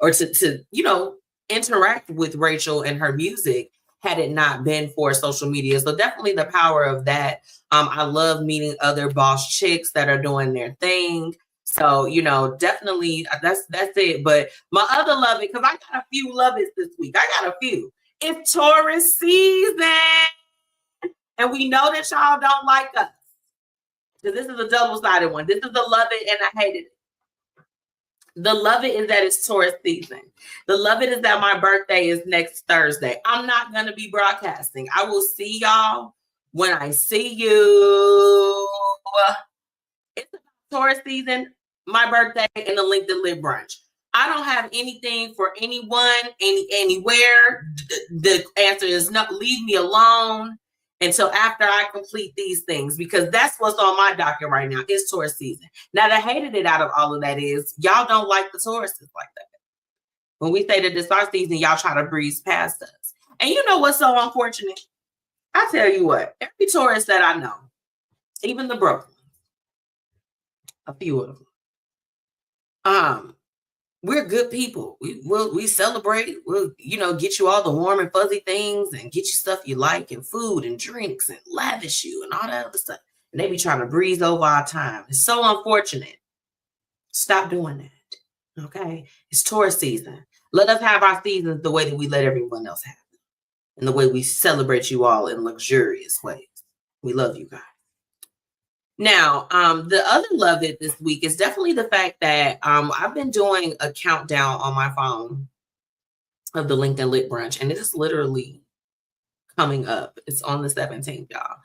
Speaker 4: or to interact with Rachel and her music had it not been for social media. So definitely the power of that. I love meeting other boss chicks that are doing their thing. So, definitely that's it. But my other love it, because I got a few love it this week. I got a few. It's Taurus season. And we know that y'all don't like us. Because this is a double-sided one. This is the love it and I hate it. The love it is that it's Taurus season. The love it is that my birthday is next Thursday. I'm not going to be broadcasting. I will see y'all when I see you. It's Taurus season, my birthday, and the LinkedIn Lit Brunch. I don't have anything for anyone, anywhere. The answer is no, leave me alone until after I complete these things, because that's what's on my docket right now. It's Taurus season. Now, the hated it out of all of that is y'all don't like the Tauruses like that. When we say that it's our season, y'all try to breeze past us. And you know what's so unfortunate? I tell you what, every Taurus that I know, even the broken ones, a few of them, we're good people. We celebrate. We'll, get you all the warm and fuzzy things and get you stuff you like and food and drinks and lavish you and all that other stuff. And they be trying to breeze over our time. It's so unfortunate. Stop doing that. Okay? It's Taurus season. Let us have our seasons the way that we let everyone else have them. And the way we celebrate you all in luxurious ways. We love you guys. Now, the other love it this week is definitely the fact that I've been doing a countdown on my phone of the LinkedIn Lit Brunch, and it is literally coming up. It's on the 17th, y'all.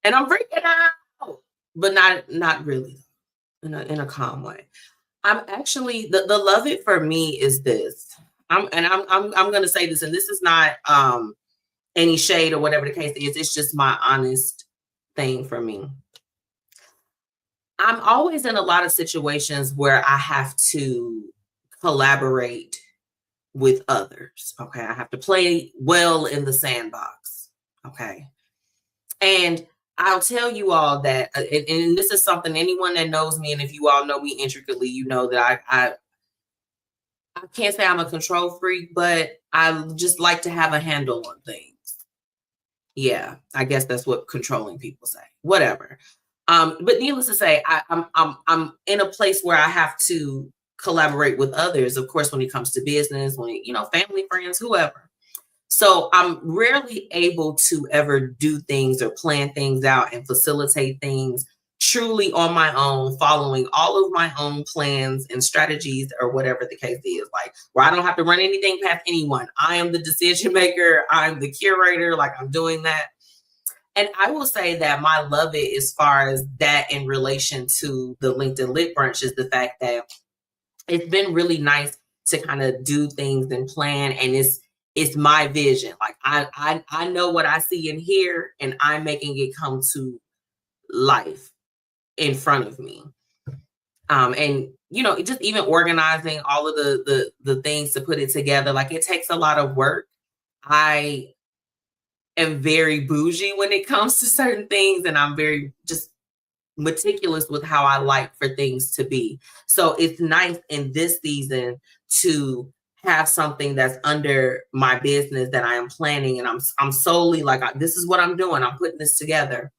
Speaker 4: And I'm freaking out, but not really in a calm way. I'm actually, the love it for me is this. I'm going to say this, and this is not any shade or whatever the case is. It's just my honest thing for me. I'm always in a lot of situations where I have to collaborate with others. Okay. I have to play well in the sandbox. Okay. And I'll tell you all that, and this is something anyone that knows me, and if you all know me intricately, you know that I can't say I'm a control freak, but I just like to have a handle on things. Yeah, I guess that's what controlling people say. Whatever. But needless to say, I'm in a place where I have to collaborate with others, of course, when it comes to business, when family, friends, whoever. So I'm rarely able to ever do things or plan things out and facilitate things truly on my own, following all of my own plans and strategies or whatever the case is, like where I don't have to run anything past anyone. I am the decision maker. I'm the curator. Like, I'm doing that. And I will say that my love it as far as that in relation to the LinkedIn Lit Brunch is the fact that it's been really nice to kind of do things and plan. And it's my vision. Like, I know what I see and hear, and I'm making it come to life in front of me. And just even organizing all of the things to put it together, like, it takes a lot of work. I am very bougie when it comes to certain things, and I'm very just meticulous with how I like for things to be. So it's nice in this season to have something that's under my business that I am planning, and I'm solely like, this is what I'm doing. I'm putting this together,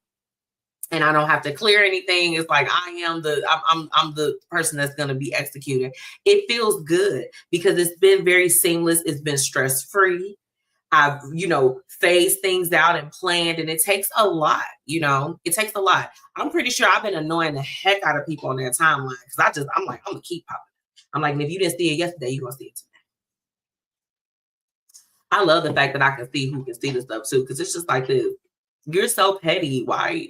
Speaker 4: and I don't have to clear anything. It's like I'm the person that's going to be executing. It feels good because it's been very seamless. It's been stress-free. I've, phased things out and planned, and it takes a lot, it takes a lot. I'm pretty sure I've been annoying the heck out of people on their timeline because I'm like, I'm going to keep popping. I'm like, and if you didn't see it yesterday, you're going to see it today. I love the fact that I can see who can see the stuff too, because it's just like this. You're so petty. Why?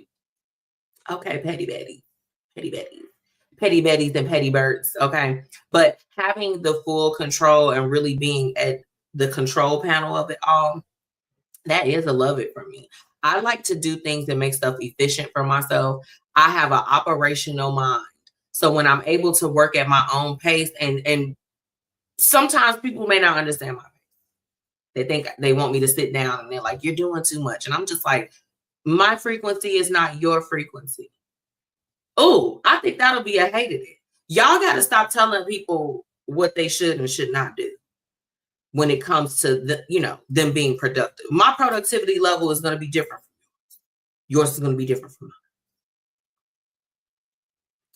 Speaker 4: Okay, petty Betty. Petty Betty. Petty Betties and petty birds. Okay. But having the full control and really being at the control panel of it all, that is a love it for me. I like to do things that make stuff efficient for myself. I have an operational mind. So when I'm able to work at my own pace, and sometimes people may not understand my pace. They think they want me to sit down and they're like, you're doing too much. And I'm just like, my frequency is not your frequency. Oh, I think that'll be a hated it. Y'all got to stop telling people what they should and should not do when it comes to them being productive. My productivity level is going to be different from yours. Yours is going to be different from mine.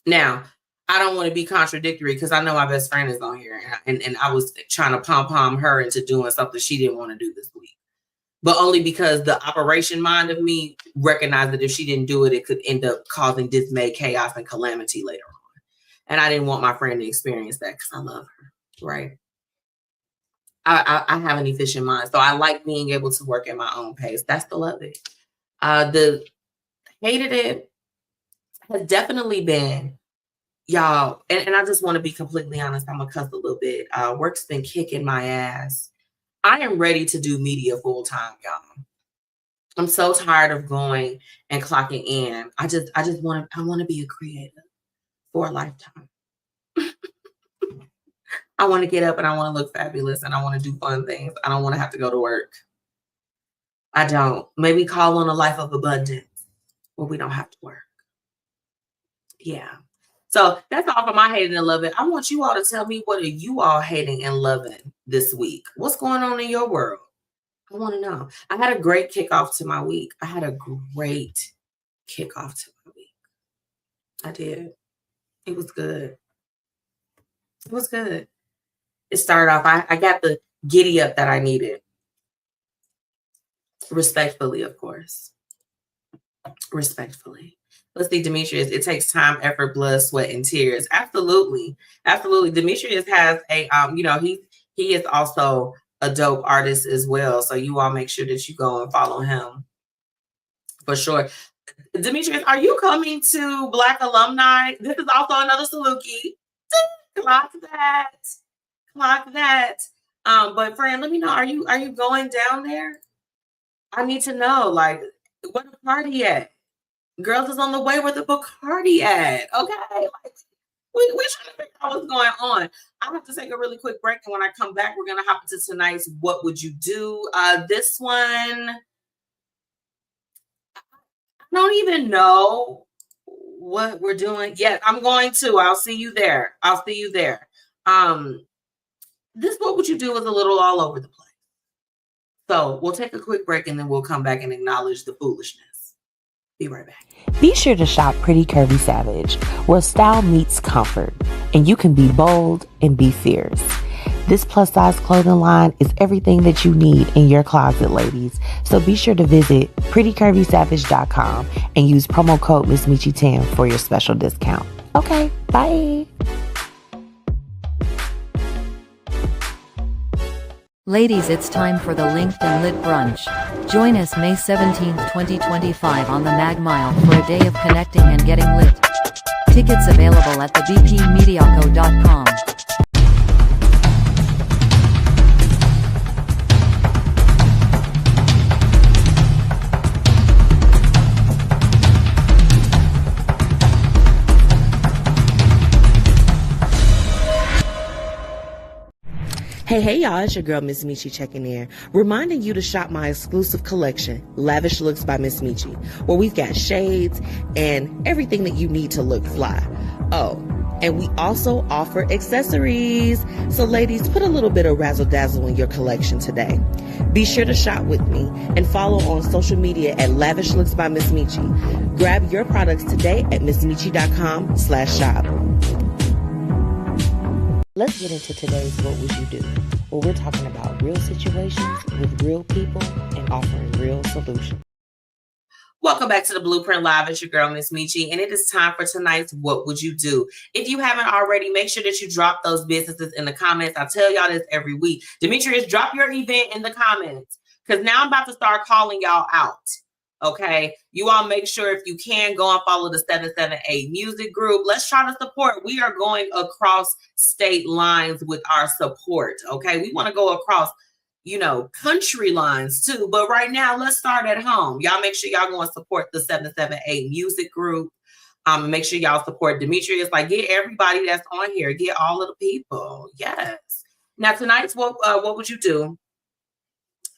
Speaker 4: Now, I don't want to be contradictory because I know my best friend is on here, and I was trying to pom her into doing something she didn't want to do this week. But only because the operation mind of me recognized that if she didn't do it, it could end up causing dismay, chaos, and calamity later on. And I didn't want my friend to experience that because I love her, right? I have an efficient mind. So I like being able to work at my own pace. That's the love it. The hated it has definitely been, y'all, and I just want to be completely honest. I'm going to cuss a little bit. Work's been kicking my ass. I am ready to do media full time, y'all. I'm so tired of going and clocking in. I want to be a creative for a lifetime. I want to get up and I want to look fabulous and I want to do fun things. I don't want to have to go to work. I don't. Maybe call on a life of abundance where we don't have to work. Yeah. So that's all for my hating and loving. I want you all to tell me, what are you all hating and loving this week? What's going on in your world? I want to know. I had a great kickoff to my week. I did. It was good. It started off, I got the giddy up that I needed. Respectfully, of course. Respectfully. Let's see, Demetrius, it takes time, effort, blood, sweat, and tears. Absolutely. Demetrius has a, he is also a dope artist as well. So you all make sure that you go and follow him for sure. Demetrius, are you coming to Black Alumni? This is also another Saluki. Clock that. But friend, let me know. Are you going down there? I need to know, like, where the party at? Girls is on the way. Where the Bacardi at? Okay, like, we're trying to figure out what's going on. I have to take a really quick break, and when I come back, we're gonna hop into tonight's "What Would You Do?" This one, I don't even know what we're doing yet. I'm going to. I'll see you there. This "What Would You Do" is a little all over the place. So we'll take a quick break and then we'll come back and acknowledge the foolishness. Be right back.
Speaker 1: Be sure to shop Pretty Curvy Savage, where style meets comfort, and you can be bold and be fierce. This plus-size clothing line is everything that you need in your closet, ladies. So be sure to visit prettycurvysavage.com and use promo code MzMetchi10 for your special discount. Okay, bye.
Speaker 6: Ladies, it's time for the Linked and Lit Brunch. Join us May 17, 2025 on the Mag Mile for a day of connecting and getting lit. Tickets available at thebpmediaco.com.
Speaker 1: Hey y'all, it's your girl MzMetchi checking in, reminding you to shop my exclusive collection, Lavish Looks by MzMetchi, where we've got shades and everything that you need to look fly. Oh, and we also offer accessories. So ladies, put a little bit of razzle dazzle in your collection today. Be sure to shop with me and follow on social media at Lavish Looks by MzMetchi. Grab your products today at MzMetchi.com/shop. Let's get into today's What Would You Do? Where we're talking about real situations with real people and offering real solutions.
Speaker 4: Welcome back to the Blueprint Live. It's your girl, MzMetchi, and it is time for tonight's What Would You Do? If you haven't already, make sure that you drop those businesses in the comments. I tell y'all this every week. Demetrius, drop your event in the comments because now I'm about to start calling y'all out. Okay, you all make sure, if you can, go and follow the 778 music group. Let's try to support. We are going across state lines with our support. Okay, we want to go across country lines too. But right now, let's start at home. Y'all make sure y'all go and support the 778 music group. Make sure y'all support Demetrius. Like, get everybody that's on here. Get all of the people. Yes. Now, tonight's what would you do?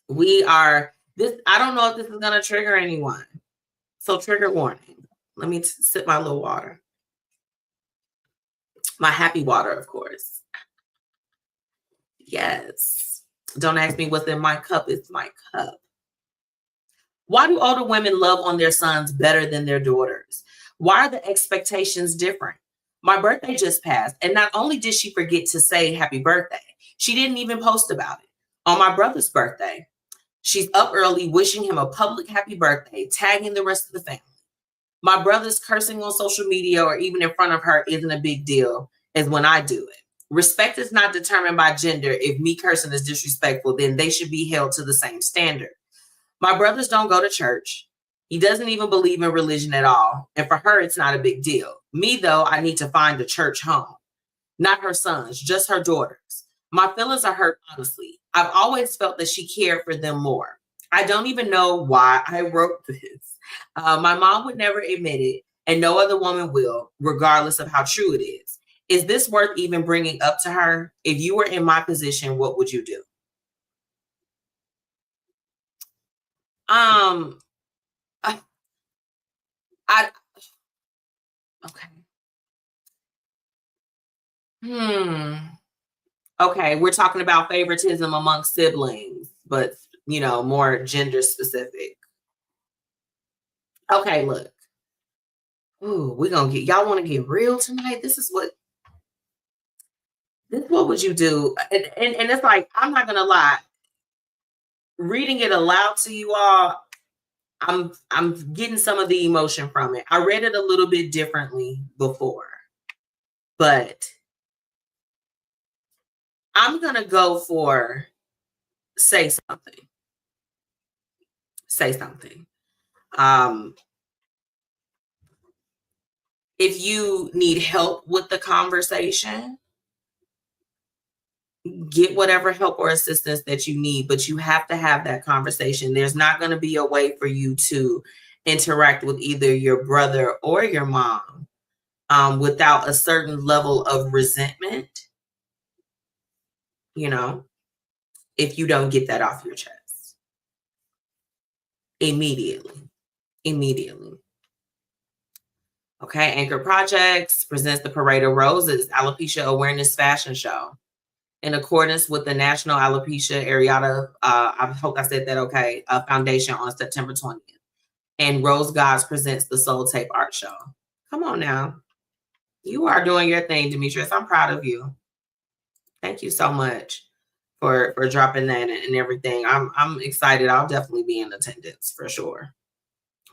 Speaker 4: We are this. I don't know if this is gonna trigger anyone. So trigger warning. Let me sip my little water. My happy water, of course. Yes. Don't ask me what's in my cup. It's my cup. Why do older women love on their sons better than their daughters? Why are the expectations different? My birthday just passed, and not only did she forget to say happy birthday, she didn't even post about it. On my brother's birthday, she's up early wishing him a public happy birthday, tagging the rest of the family. My brother's cursing on social media or even in front of her isn't a big deal as when I do it. Respect is not determined by gender. If me cursing is disrespectful, then they should be held to the same standard. My brothers don't go to church. He doesn't even believe in religion at all. And for her, it's not a big deal. Me, though, I need to find a church home. Not her sons, just her daughters. My feelings are hurt, honestly. I've always felt that she cared for them more. I don't even know why I wrote this. My mom would never admit it, and no other woman will, regardless of how true it is. Is this worth even bringing up to her? If you were in my position, what would you do? Okay. Okay, we're talking about favoritism amongst siblings, but more gender specific. Okay, look. Ooh, we're gonna y'all want to get real tonight. This is what would you do? And it's like, I'm not gonna lie, reading it aloud to you all, I'm getting some of the emotion from it. I read it a little bit differently before, but I'm gonna go for say something. Say something. If you need help with the conversation, get whatever help or assistance that you need, but you have to have that conversation. There's not going to be a way for you to interact with either your brother or your mom without a certain level of resentment, if you don't get that off your chest immediately. Okay, Anchor Projects presents the Parade of Roses Alopecia Awareness Fashion Show in accordance with the National Alopecia Areata, I hope I said that okay, Foundation on September 20th. And Rose Gods presents the Soul Tape Art Show. Come on now. You are doing your thing, Demetrius. I'm proud of you. Thank you so much for dropping that and everything. I'm excited. I'll definitely be in attendance for sure.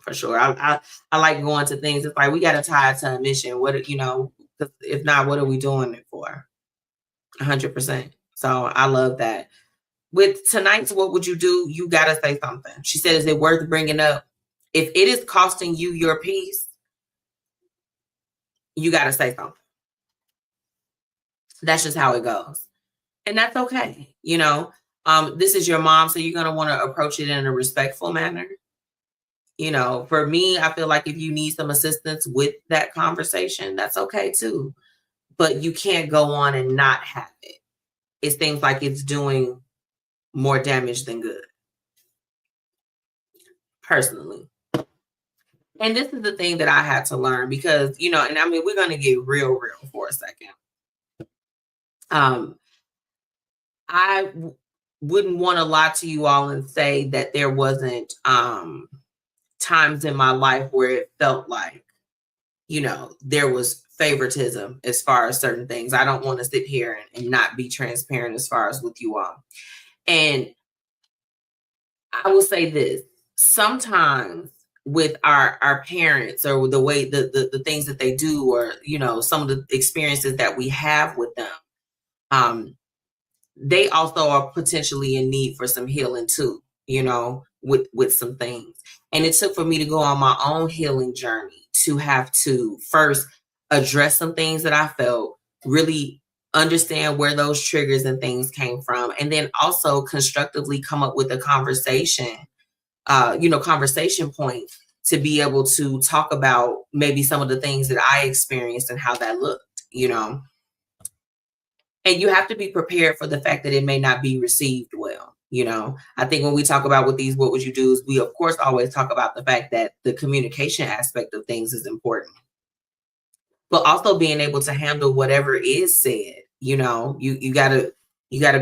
Speaker 4: For sure. I like going to things. It's like we got to tie it to a mission. What, if not, what are we doing it for? 100%. So I love that. With tonight's what would you do? You got to say something. She said, is it worth bringing up? If it is costing you your peace, you got to say something. That's just how it goes. And that's okay. This is your mom, so you're going to want to approach it in a respectful manner. For me, I feel like if you need some assistance with that conversation, that's okay too. But you can't go on and not have it. It seems like it's doing more damage than good. Personally. And this is the thing that I had to learn because, and I mean, we're going to get real for a second. I wouldn't want to lie to you all and say that there wasn't times in my life where it felt like, there was favoritism as far as certain things. I don't want to sit here and not be transparent as far as with you all. And I will say this, sometimes with our parents or the way the things that they do or, some of the experiences that we have with them, they also are potentially in need for some healing too, with some things. And it took for me to go on my own healing journey to have to first address some things that I felt, really understand where those triggers and things came from, and then also constructively come up with a conversation, conversation point to be able to talk about maybe some of the things that I experienced and how that looked, And you have to be prepared for the fact that it may not be received well. I think when we talk about what would you do, we of course always talk about the fact that the communication aspect of things is important, but also being able to handle whatever is said. You gotta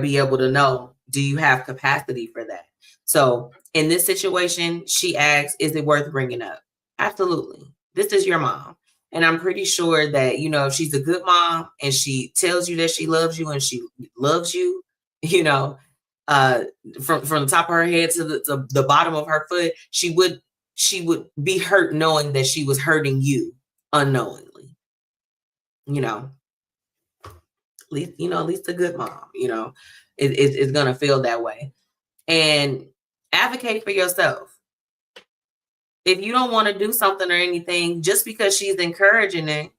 Speaker 4: be able to know, do you have capacity for that? So in this situation, she asks, is it worth bringing up? Absolutely. This is your mom. And I'm pretty sure that, if she's a good mom and she tells you that she loves you and she loves you, from the top of her head to the bottom of her foot, she would be hurt knowing that she was hurting you unknowingly. At least a good mom, is going to feel that way. And advocate for yourself. If you don't want to do something or anything, just because she's encouraging it,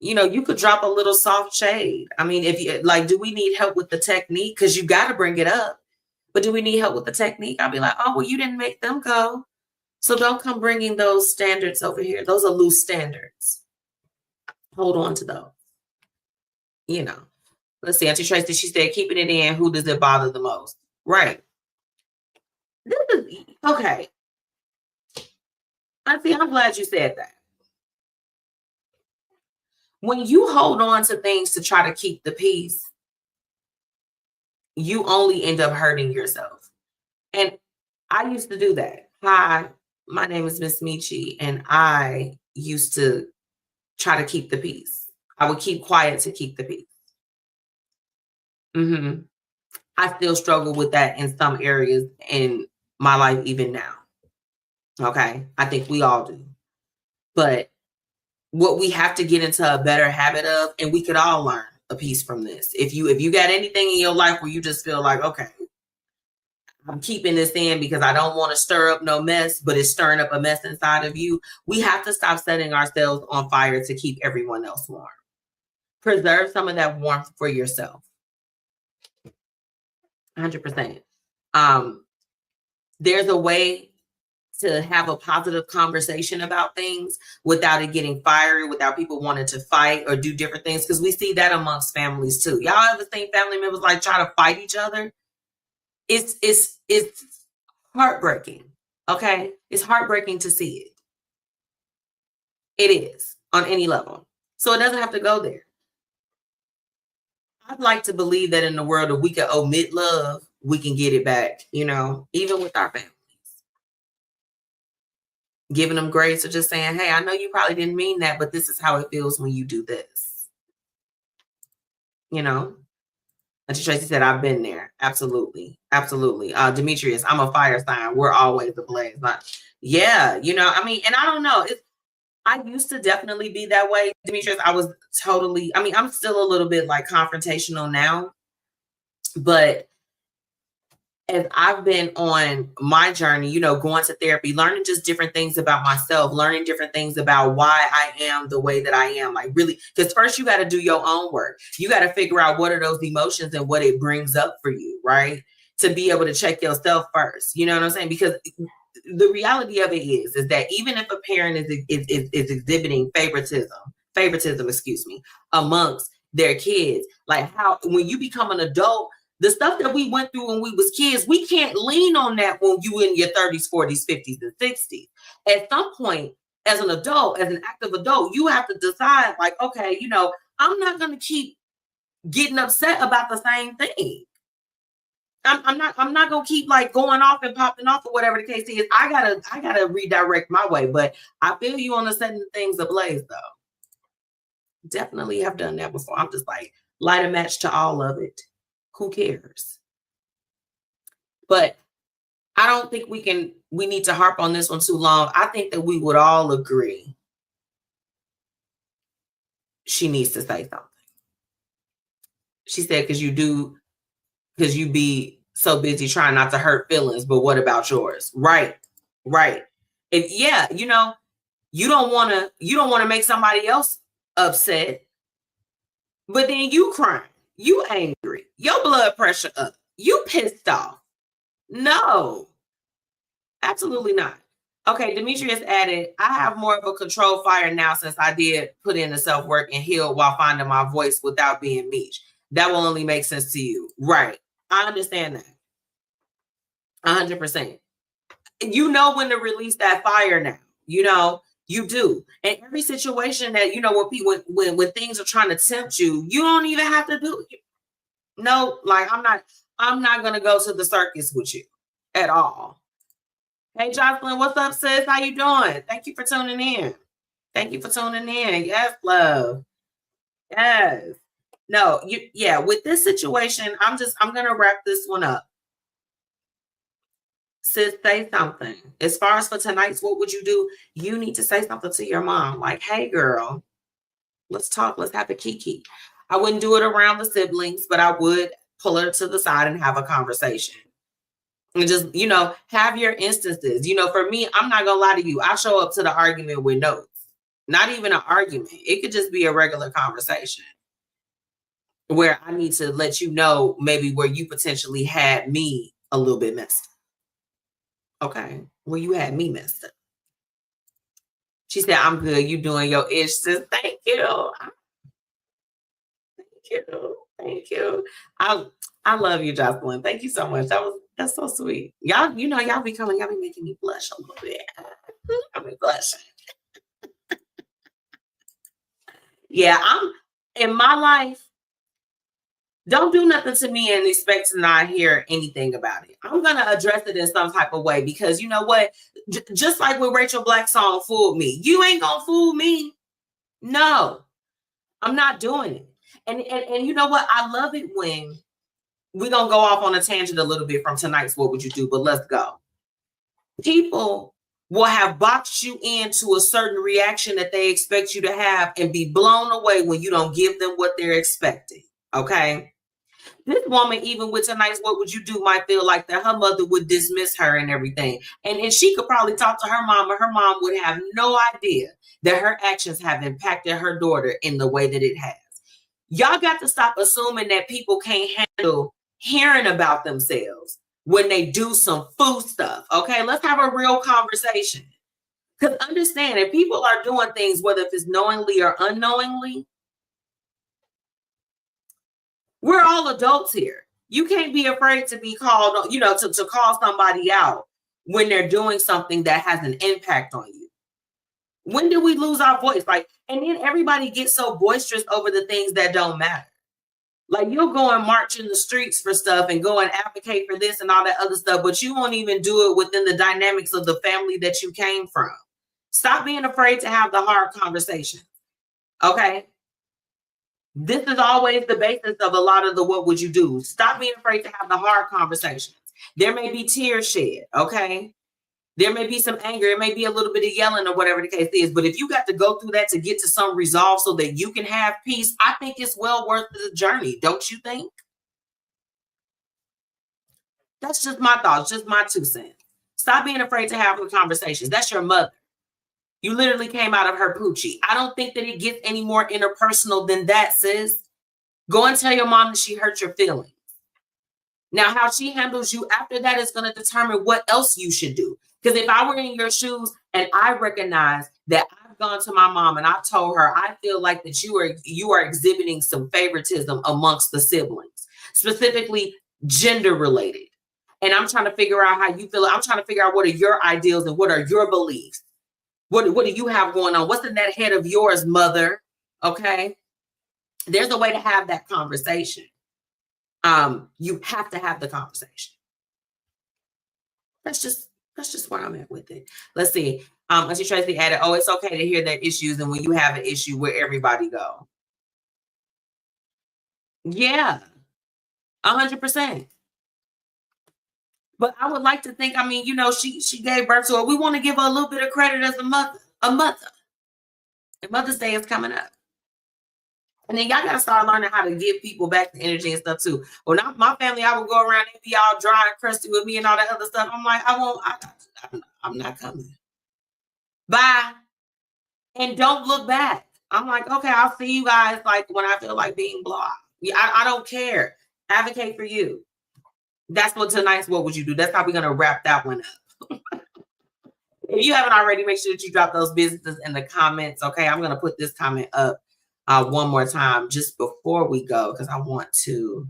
Speaker 4: you could drop a little soft shade. I mean, if you do we need help with the technique? Because you got to bring it up. But do we need help with the technique? I'll be like, oh, well, you didn't make them go. So don't come bringing those standards over here. Those are loose standards. Hold on to those. Let's see. Auntie Tracy, she said, keeping it in. Who does it bother the most? Right. This is okay. Auntie, I'm glad you said that. When you hold on to things to try to keep the peace, you only end up hurting yourself. And I used to do that. Hi, my name is MzMetchi, and I used to try to keep the peace. I would keep quiet to keep the peace. I still struggle with that in some areas in my life, even now. Okay, I think we all do. But what we have to get into a better habit of, and we could all learn a piece from this. If you got anything in your life where you just feel like, okay, I'm keeping this in because I don't want to stir up no mess, but it's stirring up a mess inside of you, we have to stop setting ourselves on fire to keep everyone else warm. Preserve some of that warmth for yourself. 100%. There's a way to have a positive conversation about things without it getting fiery, without people wanting to fight or do different things, because we see that amongst families too. Y'all ever seen family members try to fight each other? It's heartbreaking. Okay, it's heartbreaking to see it. It is on any level. So it doesn't have to go there. I'd like to believe that in the world, if we can omit love, we can get it back, even with our families. Giving them grace or just saying, hey, I know you probably didn't mean that, but this is how it feels when you do this. Auntie Tracy said, I've been there. Absolutely. Absolutely. Demetrius, I'm a fire sign. We're always ablaze. Yeah, and I don't know. I used to definitely be that way, Demetrius. I'm still a little bit confrontational now, but as I've been on my journey, going to therapy, learning just different things about myself, learning different things about why I am the way that I am, really, because first you got to do your own work. You got to figure out what are those emotions and what it brings up for you, right? To be able to check yourself first. You know what I'm saying? Because the reality of it is that even if a parent is exhibiting favoritism, amongst their kids, when you become an adult, the stuff that we went through when we was kids, we can't lean on that when you in your 30s, 40s, 50s, and 60s. At some point, as an adult, as an active adult, you have to decide, okay, I'm not going to keep getting upset about the same thing. I'm not gonna keep going off and popping off or whatever the case is. I gotta redirect my way. But I feel you on the setting things ablaze though. Definitely have done that before. I'm just light a match to all of it. Who cares? But I don't think we need to harp on this one too long. I think that we would all agree she needs to say something. She said, because you be so busy trying not to hurt feelings, but what about yours? Right. And yeah, you don't want to make somebody else upset, but then you crying. You angry. Your blood pressure up. You pissed off. No, absolutely not. Okay, Demetrius added, I have more of a control fire now since I did put in the self-work and heal while finding my voice without being Meech. That will only make sense to you. Right. I understand that. 100%. You know when to release that fire now. You know, you do. And every situation that, you know, where people, when things are trying to tempt you, you don't even have to do it. No, like I'm not going to go to the circus with you at all. Hey, Jocelyn, what's up, sis? How you doing? Thank you for tuning in. Thank you for tuning in. Yes, love. Yes. No, yeah, with this situation, I'm going to wrap this one up. Sis, say something. As far as for tonight's, what would you do? You need to say something to your mom. Like, hey, girl, let's talk. Let's have a kiki. I wouldn't do it around the siblings, but I would pull her to the side and have a conversation. And just, you know, have your instances. You know, for me, I'm not going to lie to you. I show up to the argument with notes. Not even an argument. It could just be a regular conversation where I need to let you know maybe where you potentially had me a little bit messed up. Okay. Where you had me messed up. She said, I'm good. You doing your ish, sis. Thank you. Thank you. Thank you. I love you, Jocelyn. Thank you so much. That's so sweet. Y'all, you know, y'all be making me blush a little bit. I'll be blushing. Yeah, I'm in my life. Don't do nothing to me and expect to not hear anything about it. I'm going to address it in some type of way because you know what? Just like with Rachel Black's song, Fooled Me. You ain't going to fool me. No, I'm not doing it. And you know what? I love it when we're going to go off on a tangent a little bit from tonight's What Would You Do? But let's go. People will have boxed you into a certain reaction that they expect you to have and be blown away when you don't give them what they're expecting. Okay? This woman, even with tonight's What Would You Do, might feel like that her mother would dismiss her and everything. And she could probably talk to her mom, and her mom would have no idea that her actions have impacted her daughter in the way that it has. Y'all got to stop assuming that people can't handle hearing about themselves when they do some food stuff. Okay, let's have a real conversation. Because understand, if people are doing things, whether if it's knowingly or unknowingly, we're all adults here. You can't be afraid to be called, you know, to call somebody out when they're doing something that has an impact on you. When do we lose our voice? Like, and then everybody gets so boisterous over the things that don't matter. Like you'll go and march in the streets for stuff and go and advocate for this and all that other stuff, but you won't even do it within the dynamics of the family that you came from. Stop being afraid to have the hard conversation. Okay? This is always the basis of a lot of the What Would You Do? Stop being afraid to have the hard conversations. There may be tears shed, okay? There may be some anger. It may be a little bit of yelling or whatever the case is. But if you got to go through that to get to some resolve so that you can have peace, I think it's well worth the journey. Don't you think? That's just my thoughts, just my 2 cents. Stop being afraid to have the conversations. That's your mother. You literally came out of her poochie. I don't think that it gets any more interpersonal than that, sis. Go and tell your mom that she hurt your feelings. Now, how she handles you after that is going to determine what else you should do. Because if I were in your shoes and I recognize that I've gone to my mom and I told her, I feel like that you are exhibiting some favoritism amongst the siblings, specifically gender related. And I'm trying to figure out how you feel. I'm trying to figure out what are your ideals and what are your beliefs. What do you have going on? What's in that head of yours, mother? Okay. There's a way to have that conversation. You have to have the conversation. That's just where I'm at with it. Let's see. Auntie Tracy added, oh, it's okay to hear their issues. And when you have an issue, where everybody go. Yeah, 100%. But I would like to think, I mean, you know, she gave birth to her. We want to give her a little bit of credit as a mother. And Mother's Day is coming up. And then y'all got to start learning how to give people back the energy and stuff too. Well, not my family, I would go around and be all dry and crusty with me and all that other stuff. I'm like, I'm not coming. Bye. And don't look back. I'm like, okay, I'll see you guys like when I feel like being blocked. I don't care. Advocate for you. That's what tonight's What Would You Do? That's how we're going to wrap that one up. If you haven't already, make sure that you drop those businesses in the comments. Okay, I'm going to put this comment up one more time just before we go, because I want to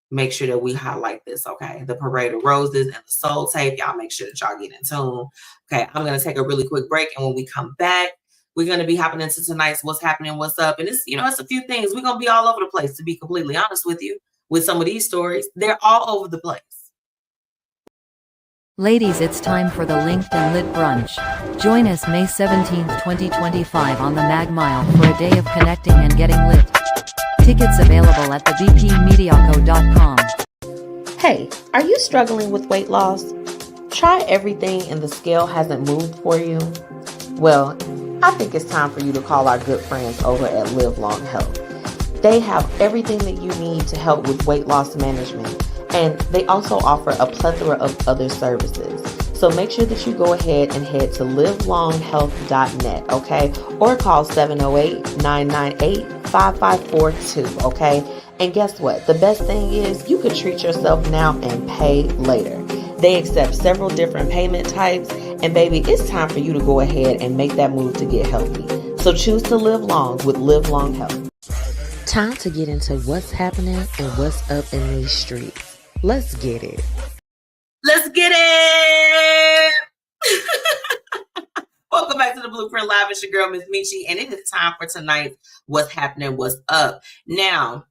Speaker 4: make sure that we highlight this. Okay, the Parade of Roses and the Soul Tape. Y'all make sure that y'all get in tune. Okay, I'm going to take a really quick break, and when we come back, we're going to be hopping into tonight's What's Happening, What's Up. And it's, it's a few things. We're going to be all over the place, to be completely honest with you, with some of these stories. They're all over the place.
Speaker 6: Ladies, it's time for the Linked and Lit Brunch. Join us May 17th, 2025 on the Mag Mile for a day of connecting and getting lit. Tickets available at thebpmediaco.com.
Speaker 1: Hey, are you struggling with weight loss? Try everything and the scale hasn't moved for you? Well, I think it's time for you to call our good friends over at Live Long Health. They have everything that you need to help with weight loss management, and they also offer a plethora of other services. So make sure that you go ahead and head to livelonghealth.net, okay? Or call 708-998-5542, okay? And guess what? The best thing is you could treat yourself now and pay later. They accept several different payment types, and baby, it's time for you to go ahead and make that move to get healthy. So choose to live long with Live Long Health. Time to get into what's happening and what's up in these streets. Let's get it.
Speaker 4: Let's get it. Welcome back to the Blueprint Live. It's your girl, MzMetchi, and it is time for tonight. What's happening? What's up? Now,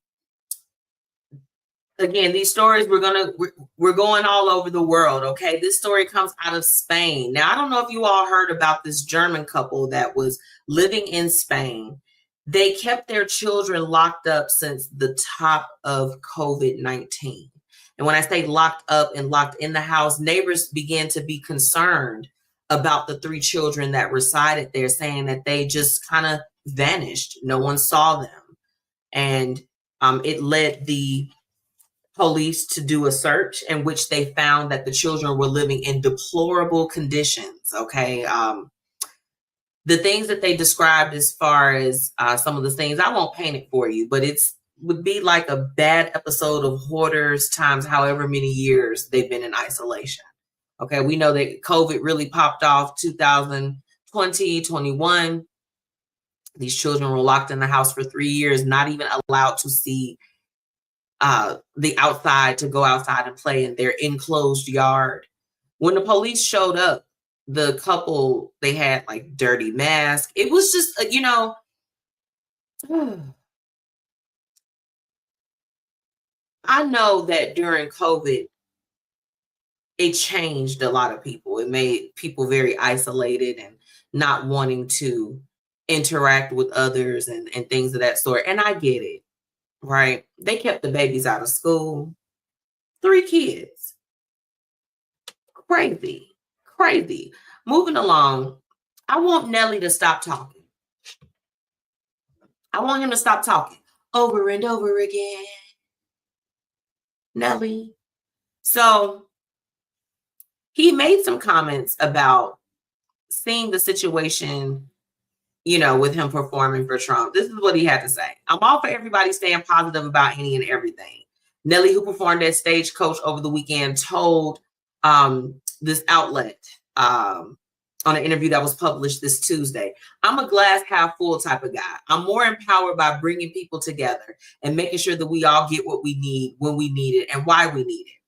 Speaker 4: again, these stories we're going all over the world. Okay, this story comes out of Spain. Now, I don't know if you all heard about this German couple that was living in Spain. They kept their children locked up since the top of COVID-19. And when I say locked up and locked in the house, neighbors began to be concerned about the 3 children that resided there, saying that they just kind of vanished. No one saw them. And it led the police to do a search in which they found that the children were living in deplorable conditions. Okay. The things that they described as far as some of the things, I won't paint it for you, but would be like a bad episode of Hoarders times however many years they've been in isolation. Okay, we know that COVID really popped off 2020, 21. These children were locked in the house for 3 years, not even allowed to see the outside, to go outside and play in their enclosed yard. When the police showed up, the couple, they had like dirty masks. It was just, I know that during COVID, it changed a lot of people. It made people very isolated and not wanting to interact with others and things of that sort. And I get it, right? They kept the babies out of school. 3 kids. Crazy. Moving along, I want Nelly to stop talking. I want him to stop talking over and over again. Nelly. So he made some comments about seeing the situation, with him performing for Trump. This is what he had to say. I'm all for everybody staying positive about any and everything. Nelly, who performed at Stagecoach over the weekend, told this outlet on an interview that was published this Tuesday, "I'm a glass half full type of guy. I'm more empowered by bringing people together and making sure that we all get what we need when we need it and why we need it."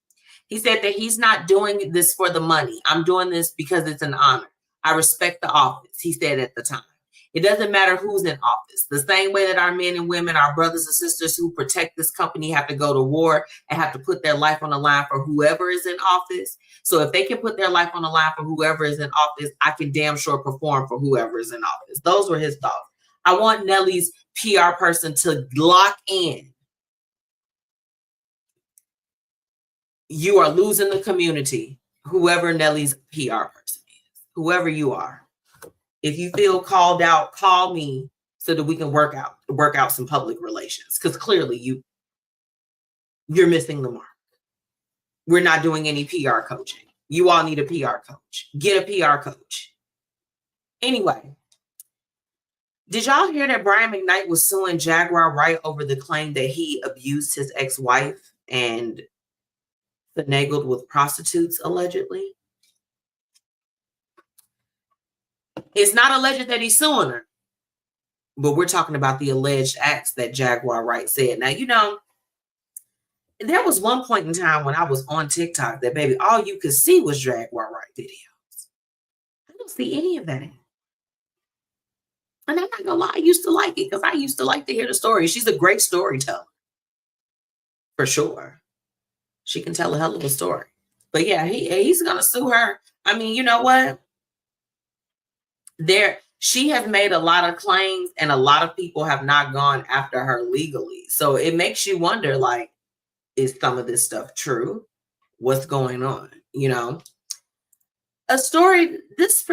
Speaker 4: He said that he's not doing this for the money. "I'm doing this because it's an honor. I respect the office," he said at the time. "It doesn't matter who's in office. The same way that our men and women, our brothers and sisters who protect this company have to go to war and have to put their life on the line for whoever is in office. So if they can put their life on the line for whoever is in office, I can damn sure perform for whoever is in office." Those were his thoughts. I want Nelly's PR person to lock in. You are losing the community, whoever Nelly's PR person is, whoever you are. If you feel called out, call me so that we can work out some public relations. Because clearly you're missing the mark. We're not doing any PR coaching. You all need a PR coach. Get a PR coach. Anyway, Did y'all hear that Brian McKnight was suing Jaguar Wright over the claim that he abused his ex-wife and finagled with prostitutes, allegedly? It's not alleged that he's suing her, but we're talking about the alleged acts that Jaguar Wright said. Now, you know, there was one point in time when I was on TikTok that, baby, all you could see was Jaguar Wright videos. I don't see any of that. And I'm not gonna lie, I used to like it because I used to like to hear the story. She's a great storyteller, for sure. She can tell a hell of a story. But yeah, he's gonna sue her. I mean, you know what? She has made a lot of claims, and a lot of people have not gone after her legally. So it makes you wonder, like, is some of this stuff true? What's going on? You know? A story, this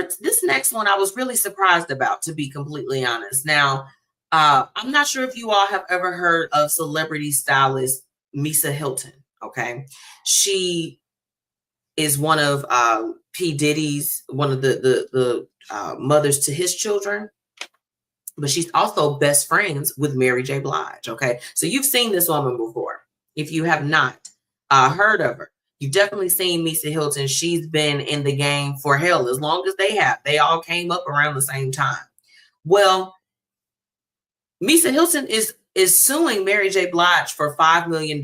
Speaker 4: next one I was really surprised about, to be completely honest. Now, I'm not sure if you all have ever heard of celebrity stylist Misa Hilton. Okay, she is one of P. Diddy's, one of the mothers to his children, but she's also best friends with Mary J. Blige. Okay, so you've seen this woman before. If you have not heard of her, you've definitely seen Misa Hilton. She's been in the game for hell as long as they have. They all came up around the same time. Well, Misa Hilton is suing Mary J. Blige for $5 million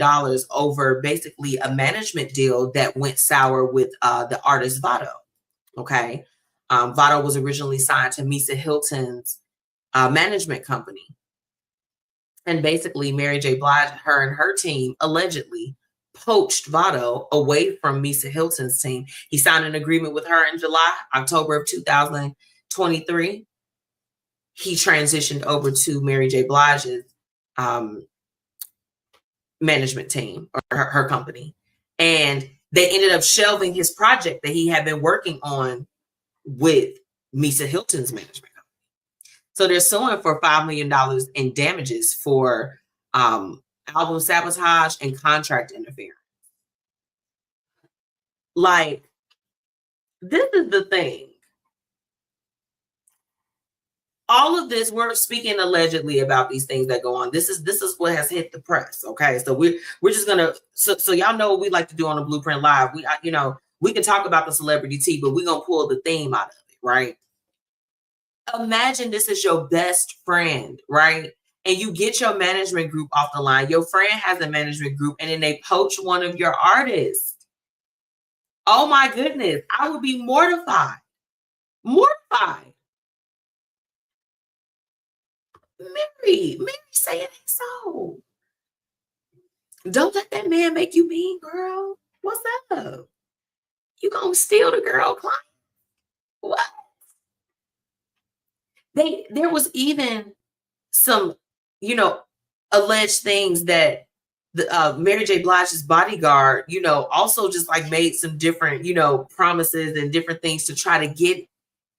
Speaker 4: over basically a management deal that went sour with the artist Vado. Okay. Vado was originally signed to Misa Hilton's management company. And basically Mary J. Blige, her and her team allegedly poached Vado away from Misa Hilton's team. He signed an agreement with her in October of 2023. He transitioned over to Mary J. Blige's management team, or her company. And they ended up shelving his project that he had been working on with Misa Hilton's management company. So they're suing for $5 million in damages for album sabotage and contract interference. Like, this is the thing. All of this, we're speaking allegedly about these things that go on. This is what has hit the press. Okay, so we're just gonna so y'all know what we like to do on the Blueprint Live. We can talk about the celebrity tea, but we're gonna pull the theme out of it, right? Imagine this is your best friend, right? And you get your management group off the line. Your friend has a management group, and then they poach one of your artists. Oh my goodness, I would be mortified. Mortified. Mary, say it ain't so. Don't let that man make you mean, girl. What's up? You gonna steal the girl client? What? There was even some, alleged things that the Mary J. Blige's bodyguard, also just like made some different, promises and different things to try to get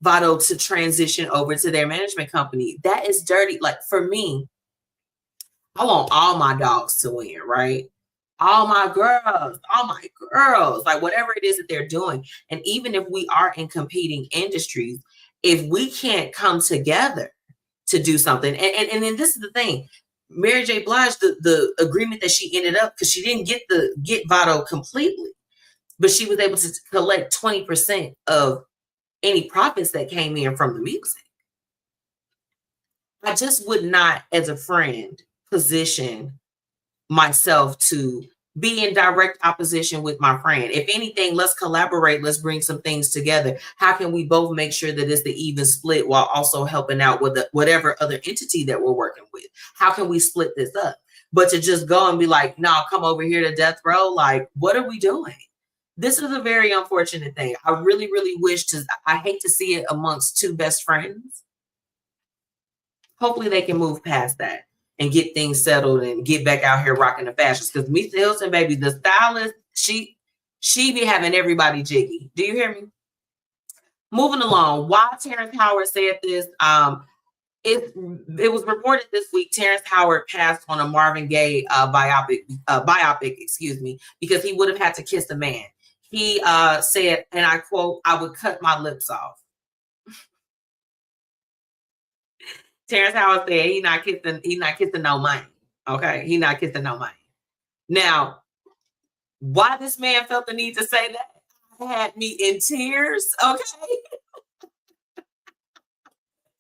Speaker 4: Vado to transition over to their management company. That is dirty. Like, for me, I want all my dogs to win, right? All my girls, like whatever it is that they're doing. And even if we are in competing industries, if we can't come together to do something, and then this is the thing, Mary J. Blige, the agreement that she ended up, because she didn't get Vado completely, but she was able to collect 20% of any profits that came in from the music. I just would not, as a friend, position myself to be in direct opposition with my friend. If anything, let's collaborate. Let's bring some things together. How can we both make sure that it's the even split while also helping out with whatever other entity that we're working with? How can we split this up? But to just go and be like, no, come over here to death row. Like, what are we doing? This is a very unfortunate thing. I really, really I hate to see it amongst two best friends. Hopefully they can move past that and get things settled and get back out here rocking the fashions. Because Misa Hilton, baby, the stylist, she be having everybody jiggy. Do you hear me? Moving along, why Terrence Howard said this, it was reported this week Terrence Howard passed on a Marvin Gaye biopic, because he would have had to kiss a man. He said, and I quote, "I would cut my lips off." Terrence Howard said he not kissing no money. Okay, he not kissing no money. Now, why this man felt the need to say that had me in tears. Okay.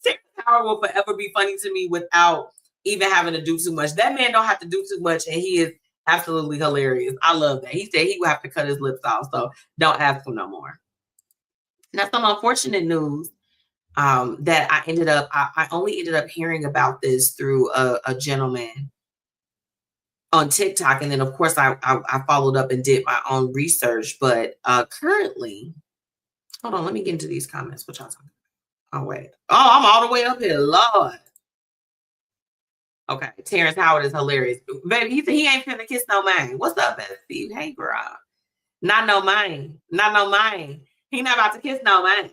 Speaker 4: Terrence Howard will forever be funny to me without even having to do too much. That man don't have to do too much, and he is absolutely hilarious. I love that. He said he would have to cut his lips off, so don't ask him no more. Now, some unfortunate news that I only ended up hearing about this through a gentleman on TikTok, and then of course I followed up and did my own research. But currently, hold on, let me get into these comments. What y'all talking about? Oh wait, I'm all the way up here, Lord. Okay, Terrence Howard is hilarious, baby. He said he ain't finna kiss no man. What's up, Steve? Hey, girl, not no man. He not about to kiss no man.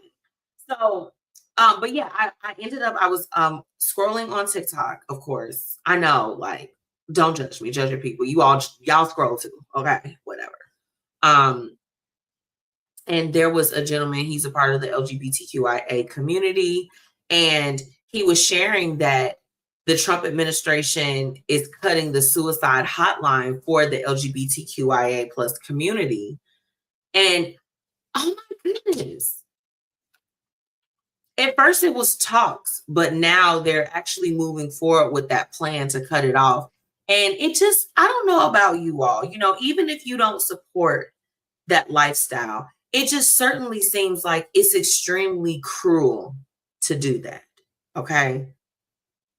Speaker 4: So, but yeah, I ended up, I was scrolling on TikTok, of course. I know, like, don't judge me, judge your people. Y'all scroll too, okay, whatever. And there was a gentleman, he's a part of the LGBTQIA community, and he was sharing that the Trump administration is cutting the suicide hotline for the LGBTQIA plus community. And oh my goodness. At first it was talks, but now they're actually moving forward with that plan to cut it off. And it just, I don't know about you all, you know, even if you don't support that lifestyle, it just certainly seems like it's extremely cruel to do that. Okay.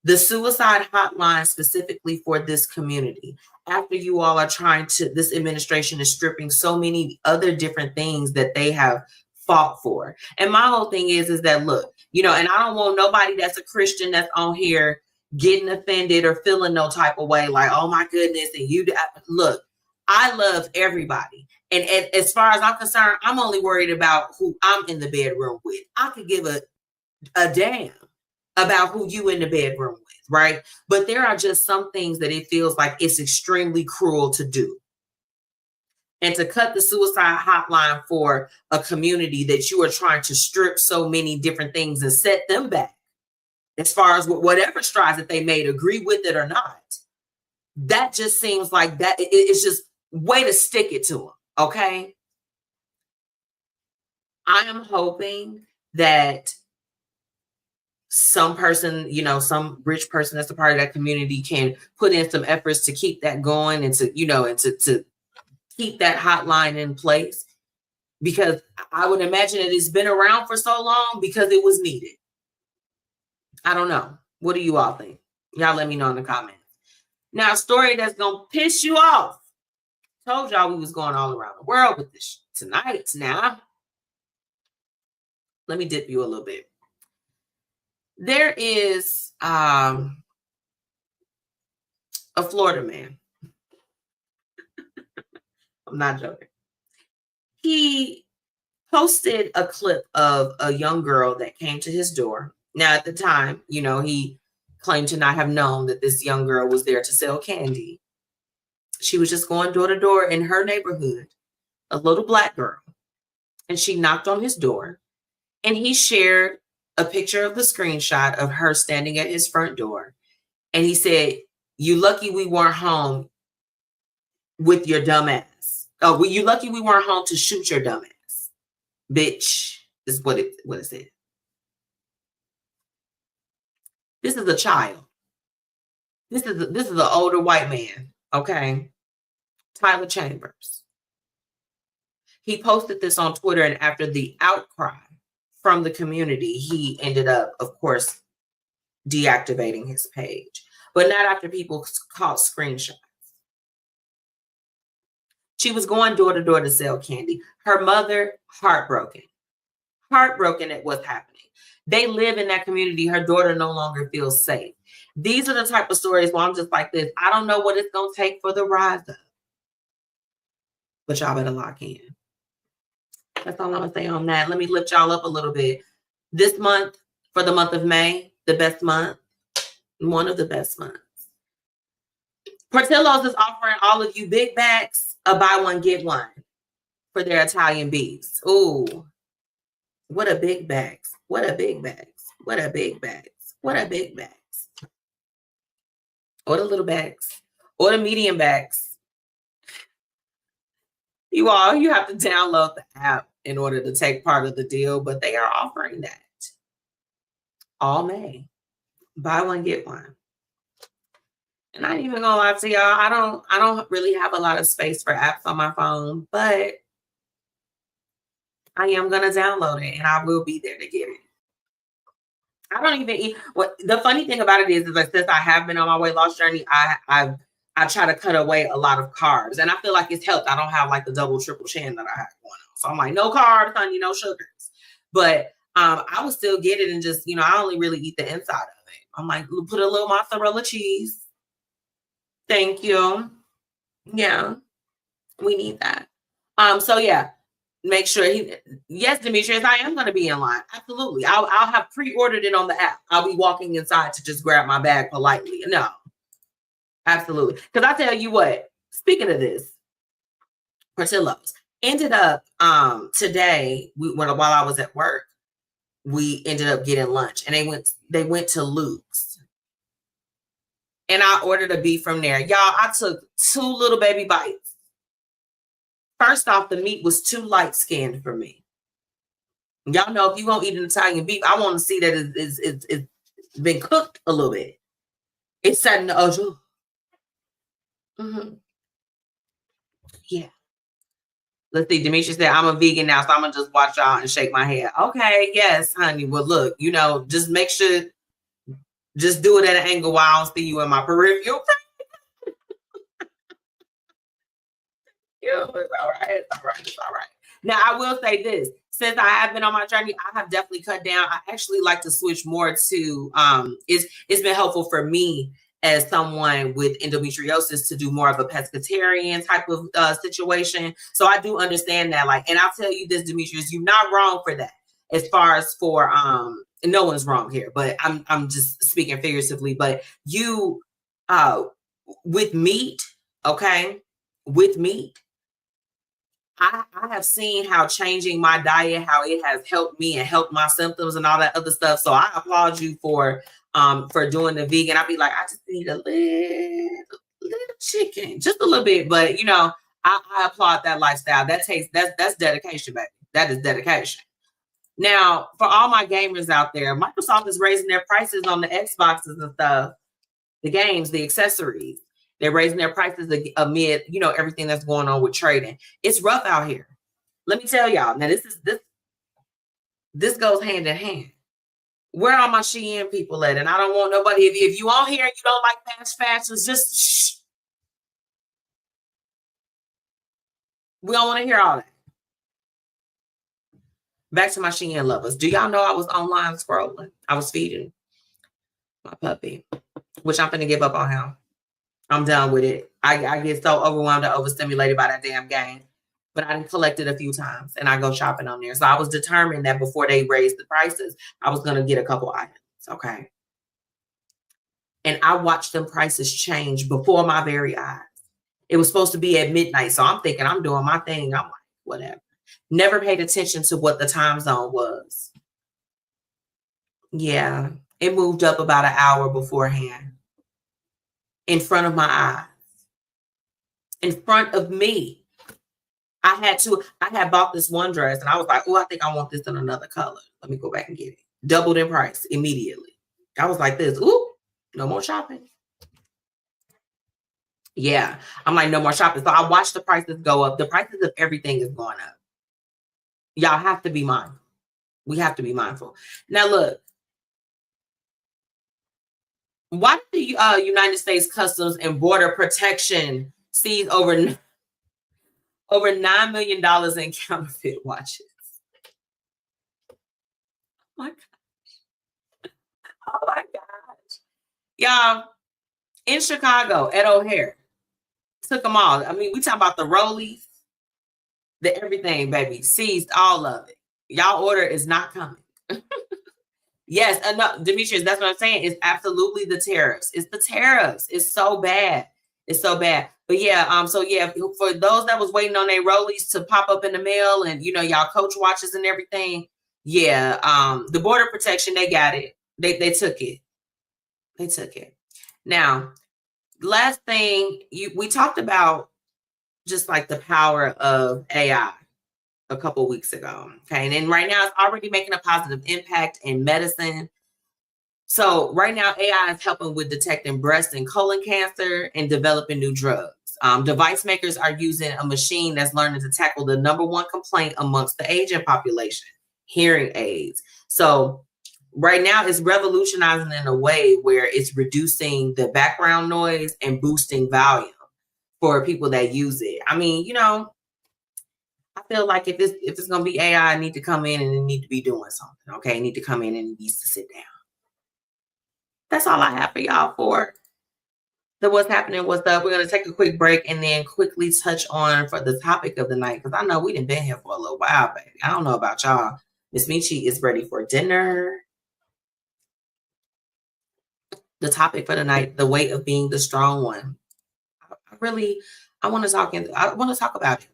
Speaker 4: The suicide hotline specifically for this community, after you all are trying to, this administration is stripping so many other different things that they have fought for. And my whole thing is that, look, you know, and I don't want nobody that's a Christian that's on here getting offended or feeling no type of way, like, oh my goodness, and you, look, I love everybody. And as far as I'm concerned, I'm only worried about who I'm in the bedroom with. I could give a damn about who you in the bedroom with, right? But there are just some things that it feels like it's extremely cruel to do. And to cut the suicide hotline for a community that you are trying to strip so many different things and set them back, as far as whatever strides that they made, agree with it or not, that just seems like that it's just way to stick it to them, okay? I am hoping that some person, you know, some rich person that's a part of that community can put in some efforts to keep that going and to, you know, and to keep that hotline in place, because I would imagine it has been around for so long because it was needed. I don't know. What do you all think? Y'all let me know in the comments. Now, a story that's going to piss you off. Told y'all we was going all around the world with this tonight. Now, let me dip you a little bit. There is a Florida man. I'm not joking. He posted a clip of a young girl that came to his door. Now, at the time, you know, he claimed to not have known that this young girl was there to sell candy. She was just going door to door in her neighborhood, a little black girl. And she knocked on his door, and he shared a picture of the screenshot of her standing at his front door. And he said, "You lucky we weren't home with your dumb ass. Oh, well, you lucky we weren't home to shoot your dumb ass. Bitch," is what it said. This is a child. This is an older white man, okay? Tyler Chambers. He posted this on Twitter, and after the outcry from the community, he ended up, of course, deactivating his page. But not after people caught screenshots. She was going door to door to sell candy. Her mother, heartbroken at what's happening. They live in that community. Her daughter no longer feels safe. These are the type of stories where I'm just like this. I don't know what it's going to take for the rise up. But y'all better lock in. That's all I'm going to say on that. Let me lift y'all up a little bit. This month, for the month of May, the best month, one of the best months. Portillo's is offering all of you big bags a buy one, get one for their Italian beefs. Ooh, what a big bags. What a big bags. What a big bags. What a big bags. or the little bags, or the medium bags. You have to download the app in order to take part of the deal, but they are offering that all May. Buy one, get one. And I ain't even gonna lie to y'all, I don't really have a lot of space for apps on my phone, but I am gonna download it and I will be there to get it. I don't even eat. What the funny thing about it is like since I have been on my weight loss journey, I try to cut away a lot of carbs, and I feel like it's helped. I don't have like the double, triple chin that I have going on, so I'm like no carbs, honey, no sugars. But I would still get it and just I only really eat the inside of it. I'm like put a little mozzarella cheese. Thank you. Yeah, we need that. So yeah. Make sure yes, Demetrius, I am going to be in line. Absolutely. I'll have pre-ordered it on the app. I'll be walking inside to just grab my bag politely. No, absolutely. Because I tell you what, speaking of this, Portillo's ended up today, while I was at work, we ended up getting lunch and they went to Luke's. And I ordered a beef from there. Y'all, I took 2 little baby bites. First off, the meat was too light-skinned for me. Y'all know if you're going to eat an Italian beef, I want to see that it's been cooked a little bit. It's set in the Mo.gul. Yeah. Let's see. Demetrius said, I'm a vegan now, so I'm going to just watch y'all and shake my head. Okay, yes, honey. Well, look, just make sure, just do it at an angle while I don't see you in my peripheral. It's all right. Now, I will say this. Since I have been on my journey, I have definitely cut down. I actually like to switch more to, it's been helpful for me as someone with endometriosis to do more of a pescatarian type of situation. So I do understand that. And I'll tell you this, Demetrius, you're not wrong for that. As far as for, no one's wrong here, but I'm just speaking figuratively. But you, with meat, okay, with meat, I have seen how changing my diet, how it has helped me and helped my symptoms and all that other stuff. So I applaud you for doing the vegan. I'd be like, I just need a little chicken, just a little bit. But I applaud that lifestyle. That's dedication, baby. That is dedication. Now, for all my gamers out there, Microsoft is raising their prices on the Xboxes and stuff, the games, the accessories. They're raising their prices amid, everything that's going on with trading. It's rough out here. Let me tell y'all. Now, this goes hand in hand. Where are my Shein people at? And I don't want nobody. If you on here and you don't like fast fashions, just shh. We don't want to hear all that. Back to my Shein lovers. Do y'all know I was online scrolling? I was feeding my puppy, which I'm finna give up on him. I'm done with it. I get so overwhelmed and overstimulated by that damn game. But I collect it a few times and I go shopping on there. So I was determined that before they raised the prices, I was going to get a couple items. Okay. And I watched them prices change before my very eyes. It was supposed to be at midnight. So I'm thinking I'm doing my thing. I'm like, whatever. Never paid attention to what the time zone was. Yeah. It moved up about an hour beforehand. In front of my eyes, in front of me. I had bought this one dress and I was like, oh, I think I want this in another color. Let me go back and get it. Doubled in price immediately. I was like this, ooh, no more shopping. Yeah, I'm like, no more shopping. So I watched the prices go up. The prices of everything is going up. Y'all have to be mindful. We have to be mindful. Now, look. Why did the United States Customs and Border Protection seize over $9 million in counterfeit watches? Oh my gosh. Oh my gosh. Y'all, in Chicago at O'Hare, took them all. I mean, we talking about the Rollies, the everything, baby. Seized all of it. Y'all order is not coming. Yes, enough, Demetrius, that's what I'm saying. It's absolutely the tariffs. It's the tariffs. It's so bad. It's so bad. But yeah, so yeah, for those that was waiting on their rollies to pop up in the mail and y'all coach watches and everything, yeah, the border protection, they got it. They took it. They took it. Now, last thing, we talked about just like the power of AI a couple weeks ago. Okay. And then right now it's already making a positive impact in medicine. So right now, AI is helping with detecting breast and colon cancer and developing new drugs. Device makers are using a machine that's learning to tackle the number one complaint amongst the aging population, hearing aids. So right now it's revolutionizing in a way where it's reducing the background noise and boosting volume for people that use it. I mean, I feel like if it's gonna be AI, I need to come in and it need to be doing something. Okay, I need to come in and it needs to sit down. That's all I have for y'all for the what's happening, what's up. We're gonna take a quick break and then quickly touch on for the topic of the night, because I know we done been here for a little while, baby. I don't know about y'all. MzMetchi is ready for dinner. The topic for the night: the weight of being the strong one. I want to talk about it.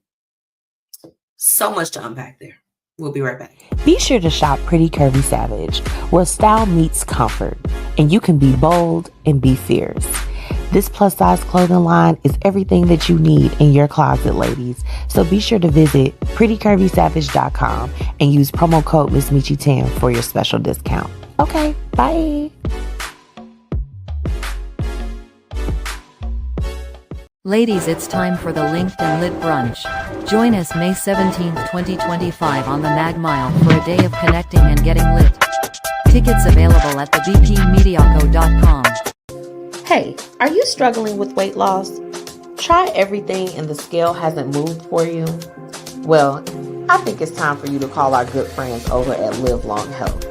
Speaker 4: So much to unpack there. We'll be right back.
Speaker 1: Be sure to shop Pretty Curvy Savage, where style meets comfort, and you can be bold and be fierce. This plus size clothing line is everything that you need in your closet, ladies. So be sure to visit prettycurvysavage.com and use promo code MzMetchi10 for your special discount. Okay, bye.
Speaker 6: Ladies, it's time for the Linked and Lit Brunch. Join us May 17th, 2025 on the Mag Mile for a day of connecting and getting lit. Tickets available at thebpmediaco.com.
Speaker 1: Hey, are you struggling with weight loss? Try everything and the scale hasn't moved for you? Well, I think it's time for you to call our good friends over at Live Long Health.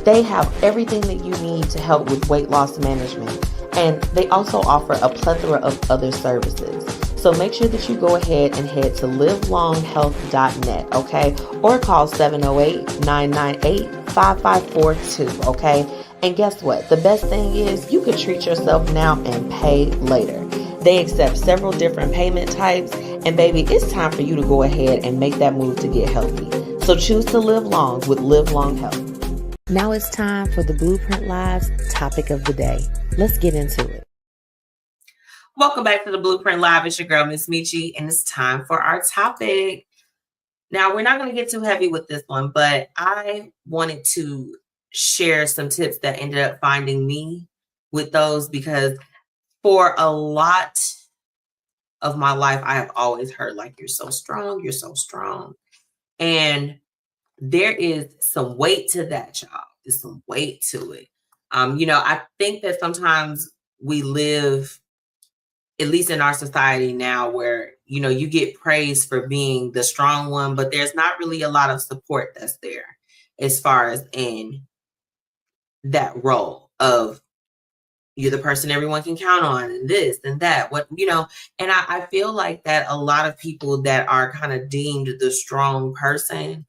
Speaker 1: They have everything that you need to help with weight loss management, and they also offer a plethora of other services. So make sure that you go ahead and head to livelonghealth.net, okay? Or call 708-998-5542, okay? And guess what? The best thing is you can treat yourself now and pay later. They accept several different payment types, and baby, it's time for you to go ahead and make that move to get healthy. So choose to live long with Live Long Health. Now it's time for the Blueprint Live's topic of the day. Let's get into it.
Speaker 4: Welcome back to the Blueprint Live. It's your girl, MzMetchi, and it's time for our topic. Now, we're not going to get too heavy with this one, but I wanted to share some tips that ended up finding me with those, because for a lot of my life, I have always heard, like, you're so strong, you're so strong. And there is some weight to that, y'all. There's some weight to it. I think that sometimes we live, at least in our society now, where, you get praised for being the strong one, but there's not really a lot of support that's there as far as in that role of you're the person everyone can count on, and this and that, and I feel like that a lot of people that are kind of deemed the strong person,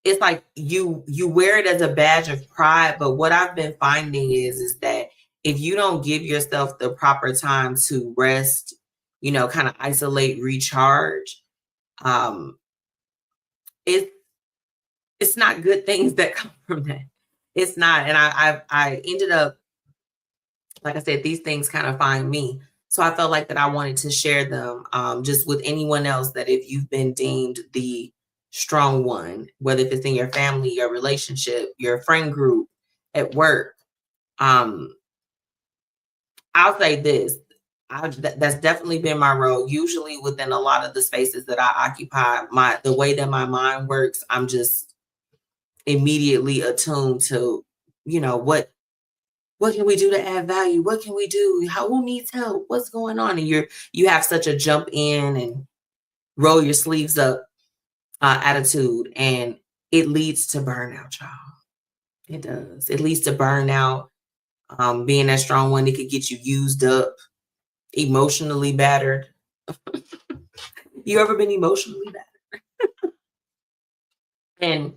Speaker 4: it's like you wear it as a badge of pride. But what I've been finding is that if you don't give yourself the proper time to rest, kind of isolate, recharge, it's not good things that come from that. It's not. And I ended up, like I said, these things kind of find me. So I felt like that I wanted to share them just with anyone else, that if you've been deemed the strong one, whether if it's in your family, your relationship, your friend group, at work, I'll say this. That's definitely been my role. Usually within a lot of the spaces that I occupy, the way that my mind works, I'm just immediately attuned to, what can we do to add value? What can we do? Who needs help? What's going on? And you have such a jump in and roll your sleeves up attitude, and it leads to burnout, y'all. It does. It leads to burnout. Being that strong one, it could get you used up, emotionally battered. You ever been emotionally battered? And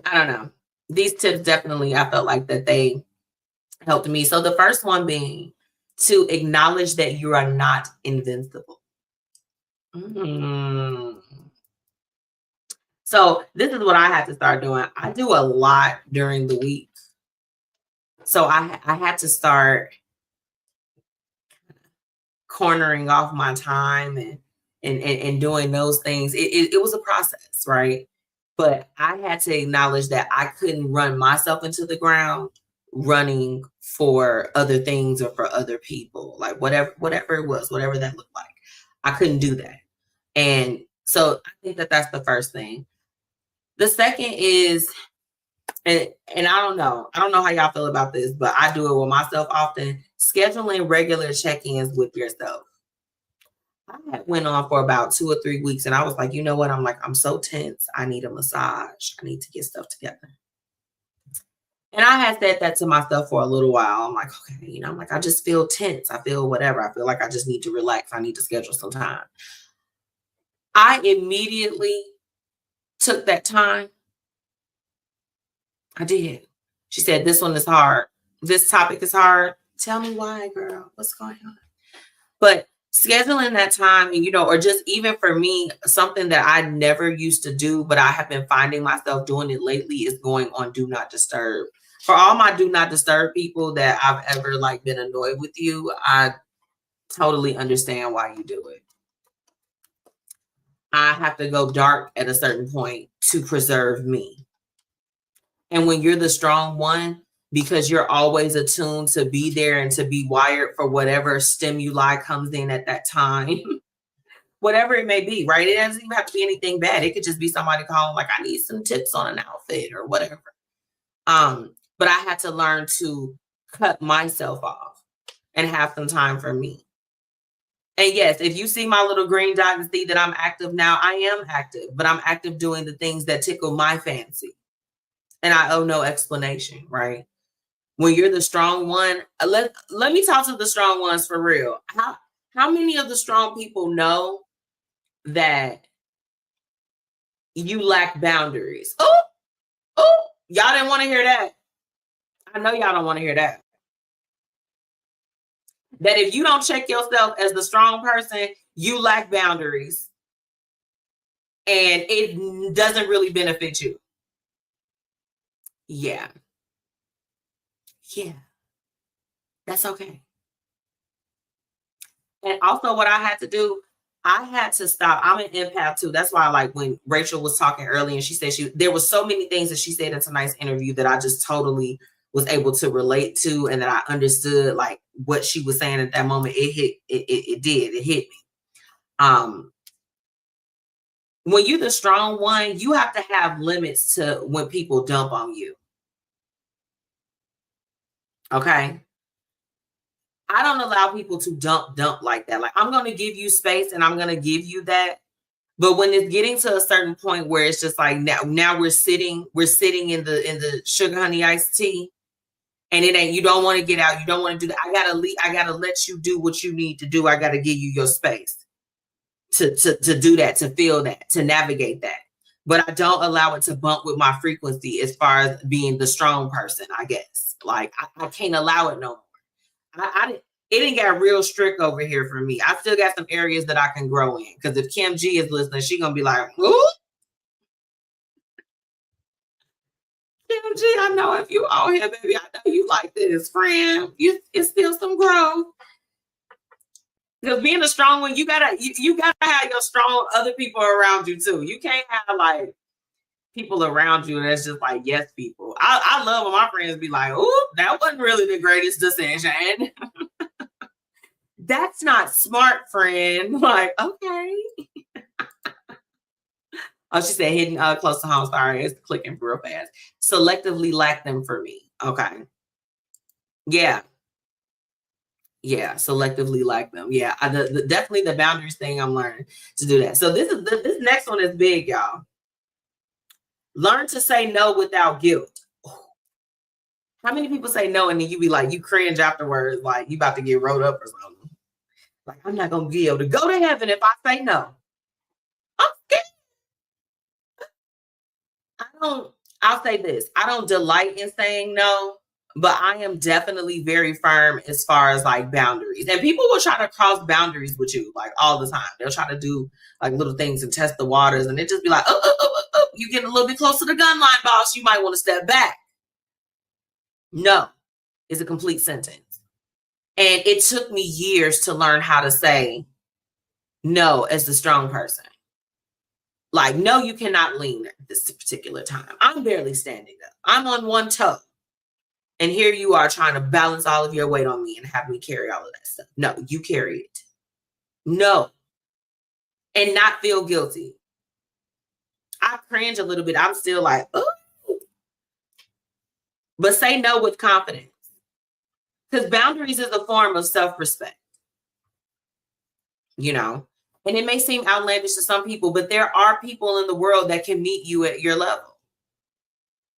Speaker 4: I don't know. These tips definitely, I felt like that they helped me. So the first one being to acknowledge that you are not invincible. So this is what I have to start doing. I do a lot during the week So I had to start cornering off my time and doing those things. It was a process, right? But I had to acknowledge that I couldn't run myself into the ground running for other things or for other people, like whatever it was, whatever that looked like. I couldn't do that. And so I think that that's the first thing. The second is, and I don't know how y'all feel about this, but I do it with myself often, scheduling regular check-ins with yourself. I went on for about 2 or 3 weeks and I was like, you know what? I'm so tense. I need a massage. I need to get stuff together. And I had said that to myself for a little while. I'm like, okay, I'm like, I just feel tense. I feel whatever. I feel like I just need to relax. I need to schedule some time. I immediately took that time. I did. She said, this one is hard. This topic is hard. Tell me why, girl. What's going on? But scheduling that time, and or just even for me, something that I never used to do, but I have been finding myself doing it lately, is going on Do Not Disturb. For all my Do Not Disturb people that I've ever been annoyed with you, I totally understand why you do it. I have to go dark at a certain point to preserve me. And when you're the strong one, because you're always attuned to be there and to be wired for whatever stimuli comes in at that time, whatever it may be, right? It doesn't even have to be anything bad. It could just be somebody calling, like, I need some tips on an outfit or whatever. But I had to learn to cut myself off and have some time for me. And yes, if you see my little green dot and see that I'm active now, I am active, but I'm active doing the things that tickle my fancy. And I owe no explanation, right? When you're the strong one, let me talk to the strong ones for real. How many of the strong people know that you lack boundaries? Oh, y'all didn't want to hear that. I know y'all don't want to hear that. That if you don't check yourself as the strong person, you lack boundaries. And it doesn't really benefit you. Yeah. That's okay. And also what I had to do, I had to stop. I'm an empath too. That's why, when Rachel was talking earlier and she said there was so many things that she said in tonight's interview that I just totally was able to relate to, and that I understood what she was saying at that moment. It hit me. When you're the strong one, you have to have limits to when people dump on you. Okay. I don't allow people to dump like that. I'm going to give you space and I'm going to give you that. But when it's getting to a certain point where it's just now we're sitting in the sugar honey iced tea, and it ain't, you don't want to get out. You don't want to do that. I got to let you do what you need to do. I got to give you your space to do that, to feel that, to navigate that. But I don't allow it to bump with my frequency as far as being the strong person, I guess. I can't allow it no more. It didn't get real strict over here for me. I still got some areas that I can grow in. Because if Kim G is listening, she's going to be like, ooh, Kim G, I know if you out here, baby, I know you like this, friend. It's still some growth. Because being a strong one, you gotta have your strong other people around you too. You can't have people around you that's just yes people. I love when my friends be like, "Ooh, that wasn't really the greatest decision." That's not smart, friend. Okay. Oh, she said hidden close to home. Sorry, it's clicking real fast. Selectively lack them for me. Okay. Yeah, selectively like them. Yeah, definitely the boundaries thing. I'm learning to do that. So this next one is big, y'all. Learn to say no without guilt. How many people say no and then you be you cringe afterwards, you about to get rolled up or something? I'm not gonna be able to go to heaven if I say no. I'm scared. I'll say this. I don't delight in saying no. But I am definitely very firm as far as boundaries. And people will try to cross boundaries with you all the time. They'll try to do little things and test the waters. And it just be oh, you getting a little bit close to the gun line, boss. You might want to step back. No. is a complete sentence. And it took me years to learn how to say no as the strong person. Like, no, you cannot lean at this particular time. I'm barely standing up. I'm on one toe. And here you are trying to balance all of your weight on me and have me carry all of that stuff. No, you carry it. No. And not feel guilty. I cringe a little bit. I'm still like, oh. But say no with confidence. Because boundaries is a form of self-respect. You know? And it may seem outlandish to some people, but there are people in the world that can meet you at your level.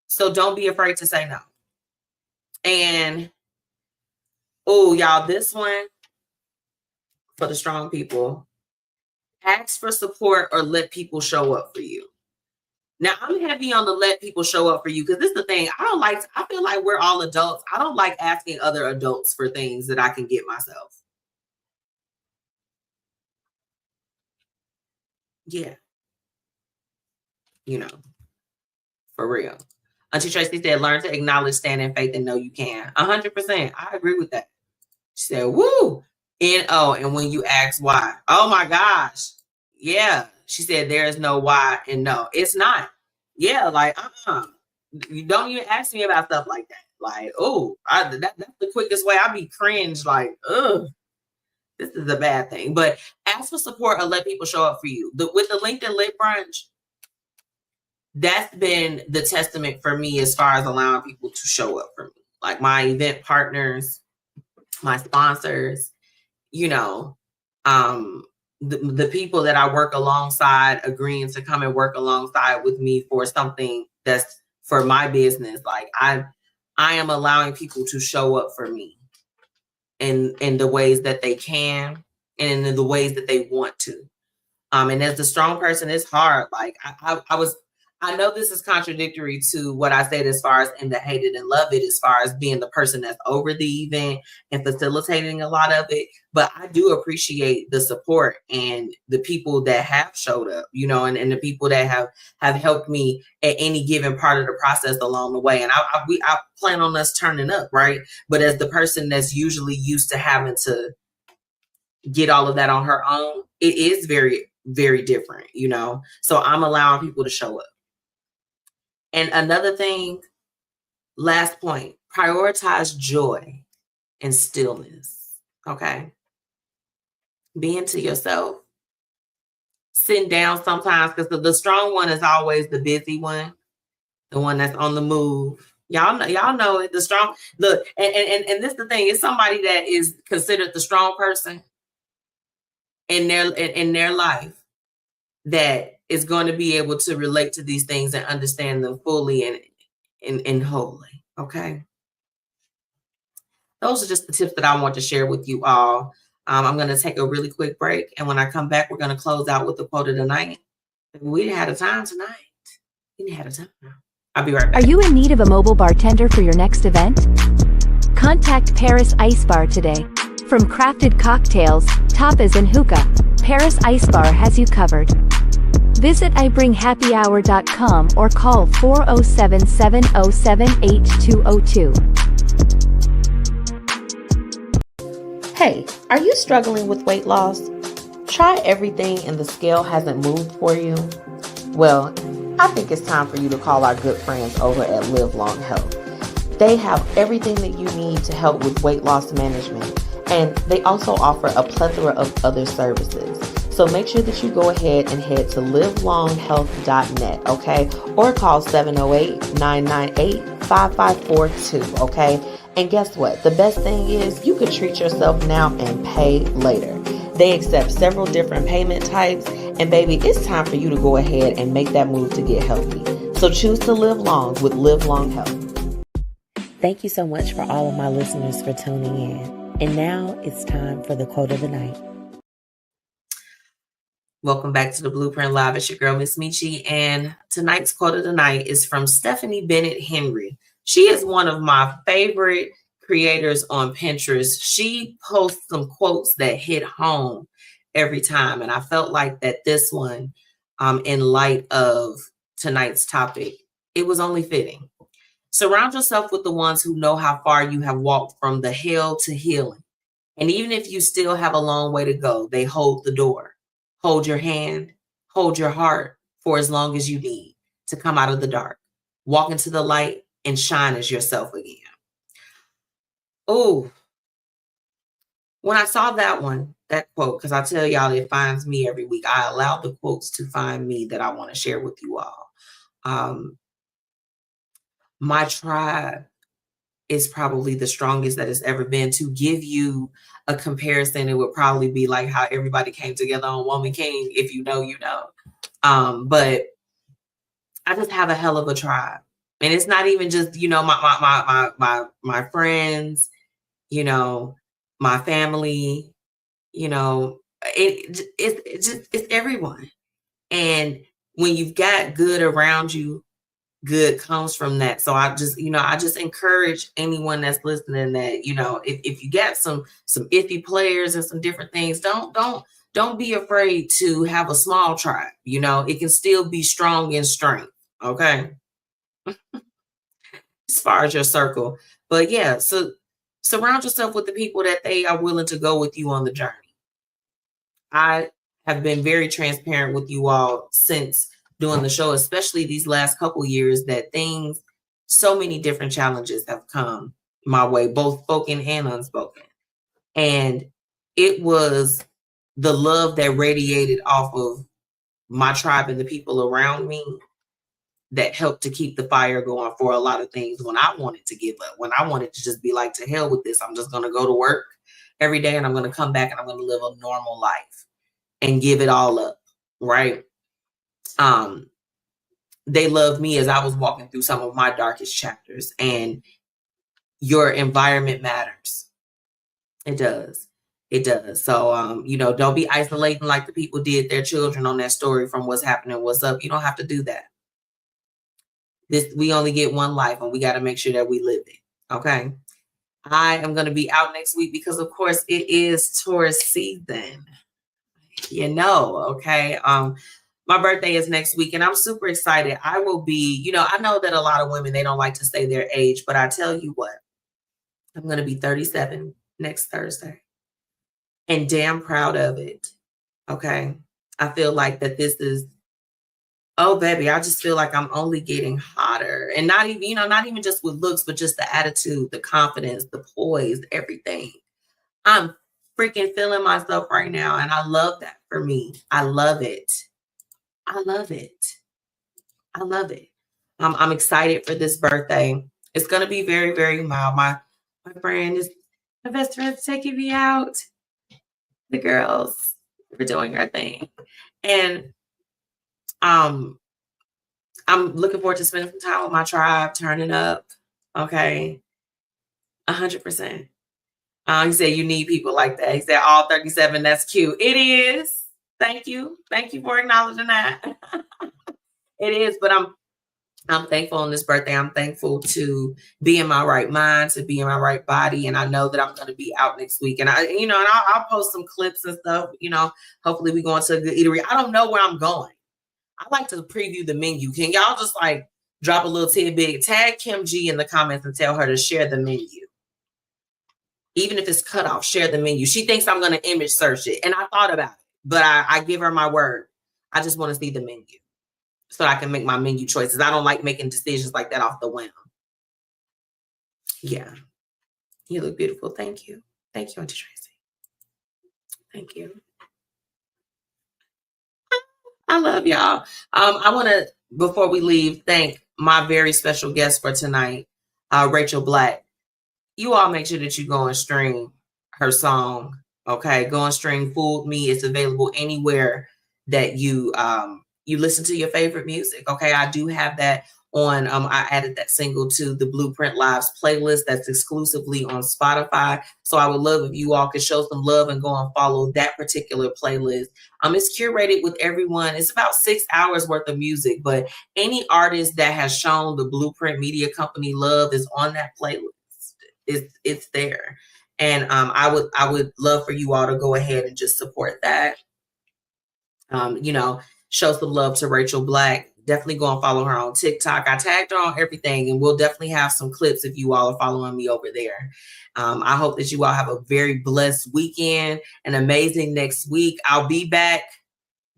Speaker 4: So don't be afraid to say no. And, oh, y'all, this one for the strong people. Ask for support or let people show up for you. Now, I'm heavy on the let people show up for you because this is the thing. I feel like we're all adults. I don't like asking other adults for things that I can get myself. Yeah. You know, for real. Auntie Tracy said, learn to acknowledge, stand in faith, and know you can. 100%. I agree with that. She said, woo. N-O. And when you ask why. Oh my gosh. Yeah. She said, there is no why and no. It's not. Yeah. Like, you don't even ask me about stuff like that. Like, oh, that's the quickest way. I be cringe. Like, ugh. This is a bad thing. But ask for support or let people show up for you. With the LinkedIn Lit Brunch, that's been the testament for me as far as allowing people to show up for me. Like my event partners, my sponsors, you know, the people that I work alongside agreeing to come and work alongside with me for something that's for my business. Like I am allowing people to show up for me in the ways that they can and in the ways that they want to. And as the strong person, it's hard. Like I know this is contradictory to what I said as far as in the hate it and love it, as far as being the person that's over the event and facilitating a lot of it. But I do appreciate the support and the people that have showed up, you know, and the people that have helped me at any given part of the process along the way. And I plan on us turning up, right? But as the person that's usually used to having to get all of that on her own, it is very, very different, you know? So I'm allowing people to show up. And another thing, last point, prioritize joy and stillness, okay? Being to yourself, sitting down sometimes, because the strong one is always the busy one, the one that's on the move. Y'all know it, the strong, look, and this is the thing, it's somebody that is considered the strong person in their life that is going to be able to relate to these things and understand them fully and wholly. Okay. Those are just the tips that I want to share with you all. I'm going to take a really quick break. And when I come back, we're going to close out with the quote of the night. We didn't have a time tonight. We didn't have a time. I'll be right back.
Speaker 7: Are you in need of a mobile bartender for your next event? Contact Paris Ice Bar today. From crafted cocktails, tapas and hookah, Paris Ice Bar has you covered. Visit ibringhappyhour.com or call 407-707-8202.
Speaker 1: Hey, are you struggling with weight loss? Try everything and the scale hasn't moved for you? Well, I think it's time for you to call our good friends over at Live Long Health. They have everything that you need to help with weight loss management, and they also offer a plethora of other services. So make sure that you go ahead and head to livelonghealth.net, okay? Or call 708-998-5542, okay? And guess what? The best thing is you can treat yourself now and pay later. They accept several different payment types, and baby, it's time for you to go ahead and make that move to get healthy. So choose to live long with Live Long Health. Thank you so much for all of my listeners for tuning in. And now it's time for the quote of the night.
Speaker 4: Welcome back to the Blueprint Live. It's your girl, MzMetchi. And tonight's quote of the night is from Stephanie Bennett Henry. She is one of my favorite creators on Pinterest. She posts some quotes that hit home every time. And I felt like that this one, in light of tonight's topic, it was only fitting. Surround yourself with the ones who know how far you have walked from the hell to healing. And even if you still have a long way to go, they hold the door, hold your hand, hold your heart for as long as you need to come out of the dark, walk into the light, and shine as yourself again. Oh, when I saw that quote, because I tell y'all it finds me every week, I allow the quotes to find me that I want to share with you all. My tribe is probably the strongest that it's ever been. To give you a comparison, it would probably be like how everybody came together on Woman King. If you know, you know. But I just have a hell of a tribe, and it's not even just my friends, my family, it's everyone. And when you've got good around you, good comes from that. So I just encourage anyone that's listening that, if you got some iffy players and some different things, don't be afraid to have a small tribe. It can still be strong in strength. Okay. As far as your circle. But yeah, so surround yourself with the people that they are willing to go with you on the journey. I have been very transparent with you all since doing the show, especially these last couple years, that so many different challenges have come my way, both spoken and unspoken. And it was the love that radiated off of my tribe and the people around me that helped to keep the fire going for a lot of things when I wanted to give up, when I wanted to just be like, to hell with this. I'm just going to go to work every day and I'm going to come back and I'm going to live a normal life and give it all up. Right. They loved me as I was walking through some of my darkest chapters, and your environment matters. It does. It does. So, don't be isolating like the people did their children on that story from what's happening, what's up. You don't have to do that. We only get one life, and we got to make sure that we live it. Okay. I am going to be out next week because, of course, it is Taurus season. Okay. My birthday is next week, and I'm super excited. I will be, I know that a lot of women, they don't like to say their age, but I tell you what, I'm going to be 37 next Thursday, and damn proud of it. Okay. I feel like that this is, oh baby, I just feel like I'm only getting hotter, and not even just with looks, but just the attitude, the confidence, the poise, everything. I'm freaking feeling myself right now, and I love that for me. I love it. I love it. I love it. I'm excited for this birthday. It's going to be very, very mild. My friend is, my best friend's taking me out. The girls are doing our thing. And I'm looking forward to spending some time with my tribe, turning up. Okay. 100%. He said, you need people like that. He said, all 37, that's cute. It is. Thank you. Thank you for acknowledging that. It is, but I'm thankful on this birthday. I'm thankful to be in my right mind, to be in my right body. And I know that I'm going to be out next week. And I'll post some clips and stuff, hopefully we go into a good eatery. I don't know where I'm going. I like to preview the menu. Can y'all just drop a little tidbit, tag Kim G in the comments and tell her to share the menu. Even if it's cut off, share the menu. She thinks I'm going to image search it. And I thought about it, but I give her my word. I just want to see the menu so I can make my menu choices. I don't like making decisions like that off the whim. Yeah. You look beautiful. Thank you. Thank you, Auntie Tracy. Thank you. I love y'all. I want to, before we leave, thank my very special guest for tonight, Rachel Black. You all make sure that you go and stream her song. Okay, go and stream "Fooled Me." It's available anywhere that you listen to your favorite music. Okay, I do have that on. I added that single to the Blueprint Lives playlist that's exclusively on Spotify. So I would love if you all could show some love and go and follow that particular playlist. It's curated with everyone. It's about 6 hours worth of music, but any artist that has shown the Blueprint Media Company love is on that playlist. It's there. And I would love for you all to go ahead and just support that. Show some love to Rachel Black. Definitely go and follow her on TikTok. I tagged her on everything, and we'll definitely have some clips if you all are following me over there. I hope that you all have a very blessed weekend, an amazing next week. I'll be back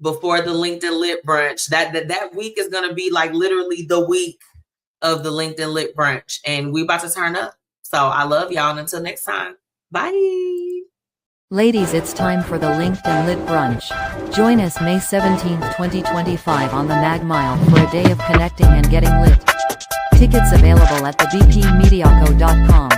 Speaker 4: before the LinkedIn Lit Brunch. That week is going to be like literally the week of the LinkedIn Lit Brunch, and we about to turn up. So I love y'all, and until next time, bye.
Speaker 6: Ladies, it's time for the LinkedIn Lit Brunch. Join us May 17, 2025 on the Mag Mile for a day of connecting and getting lit. Tickets available at thebpmediaco.com.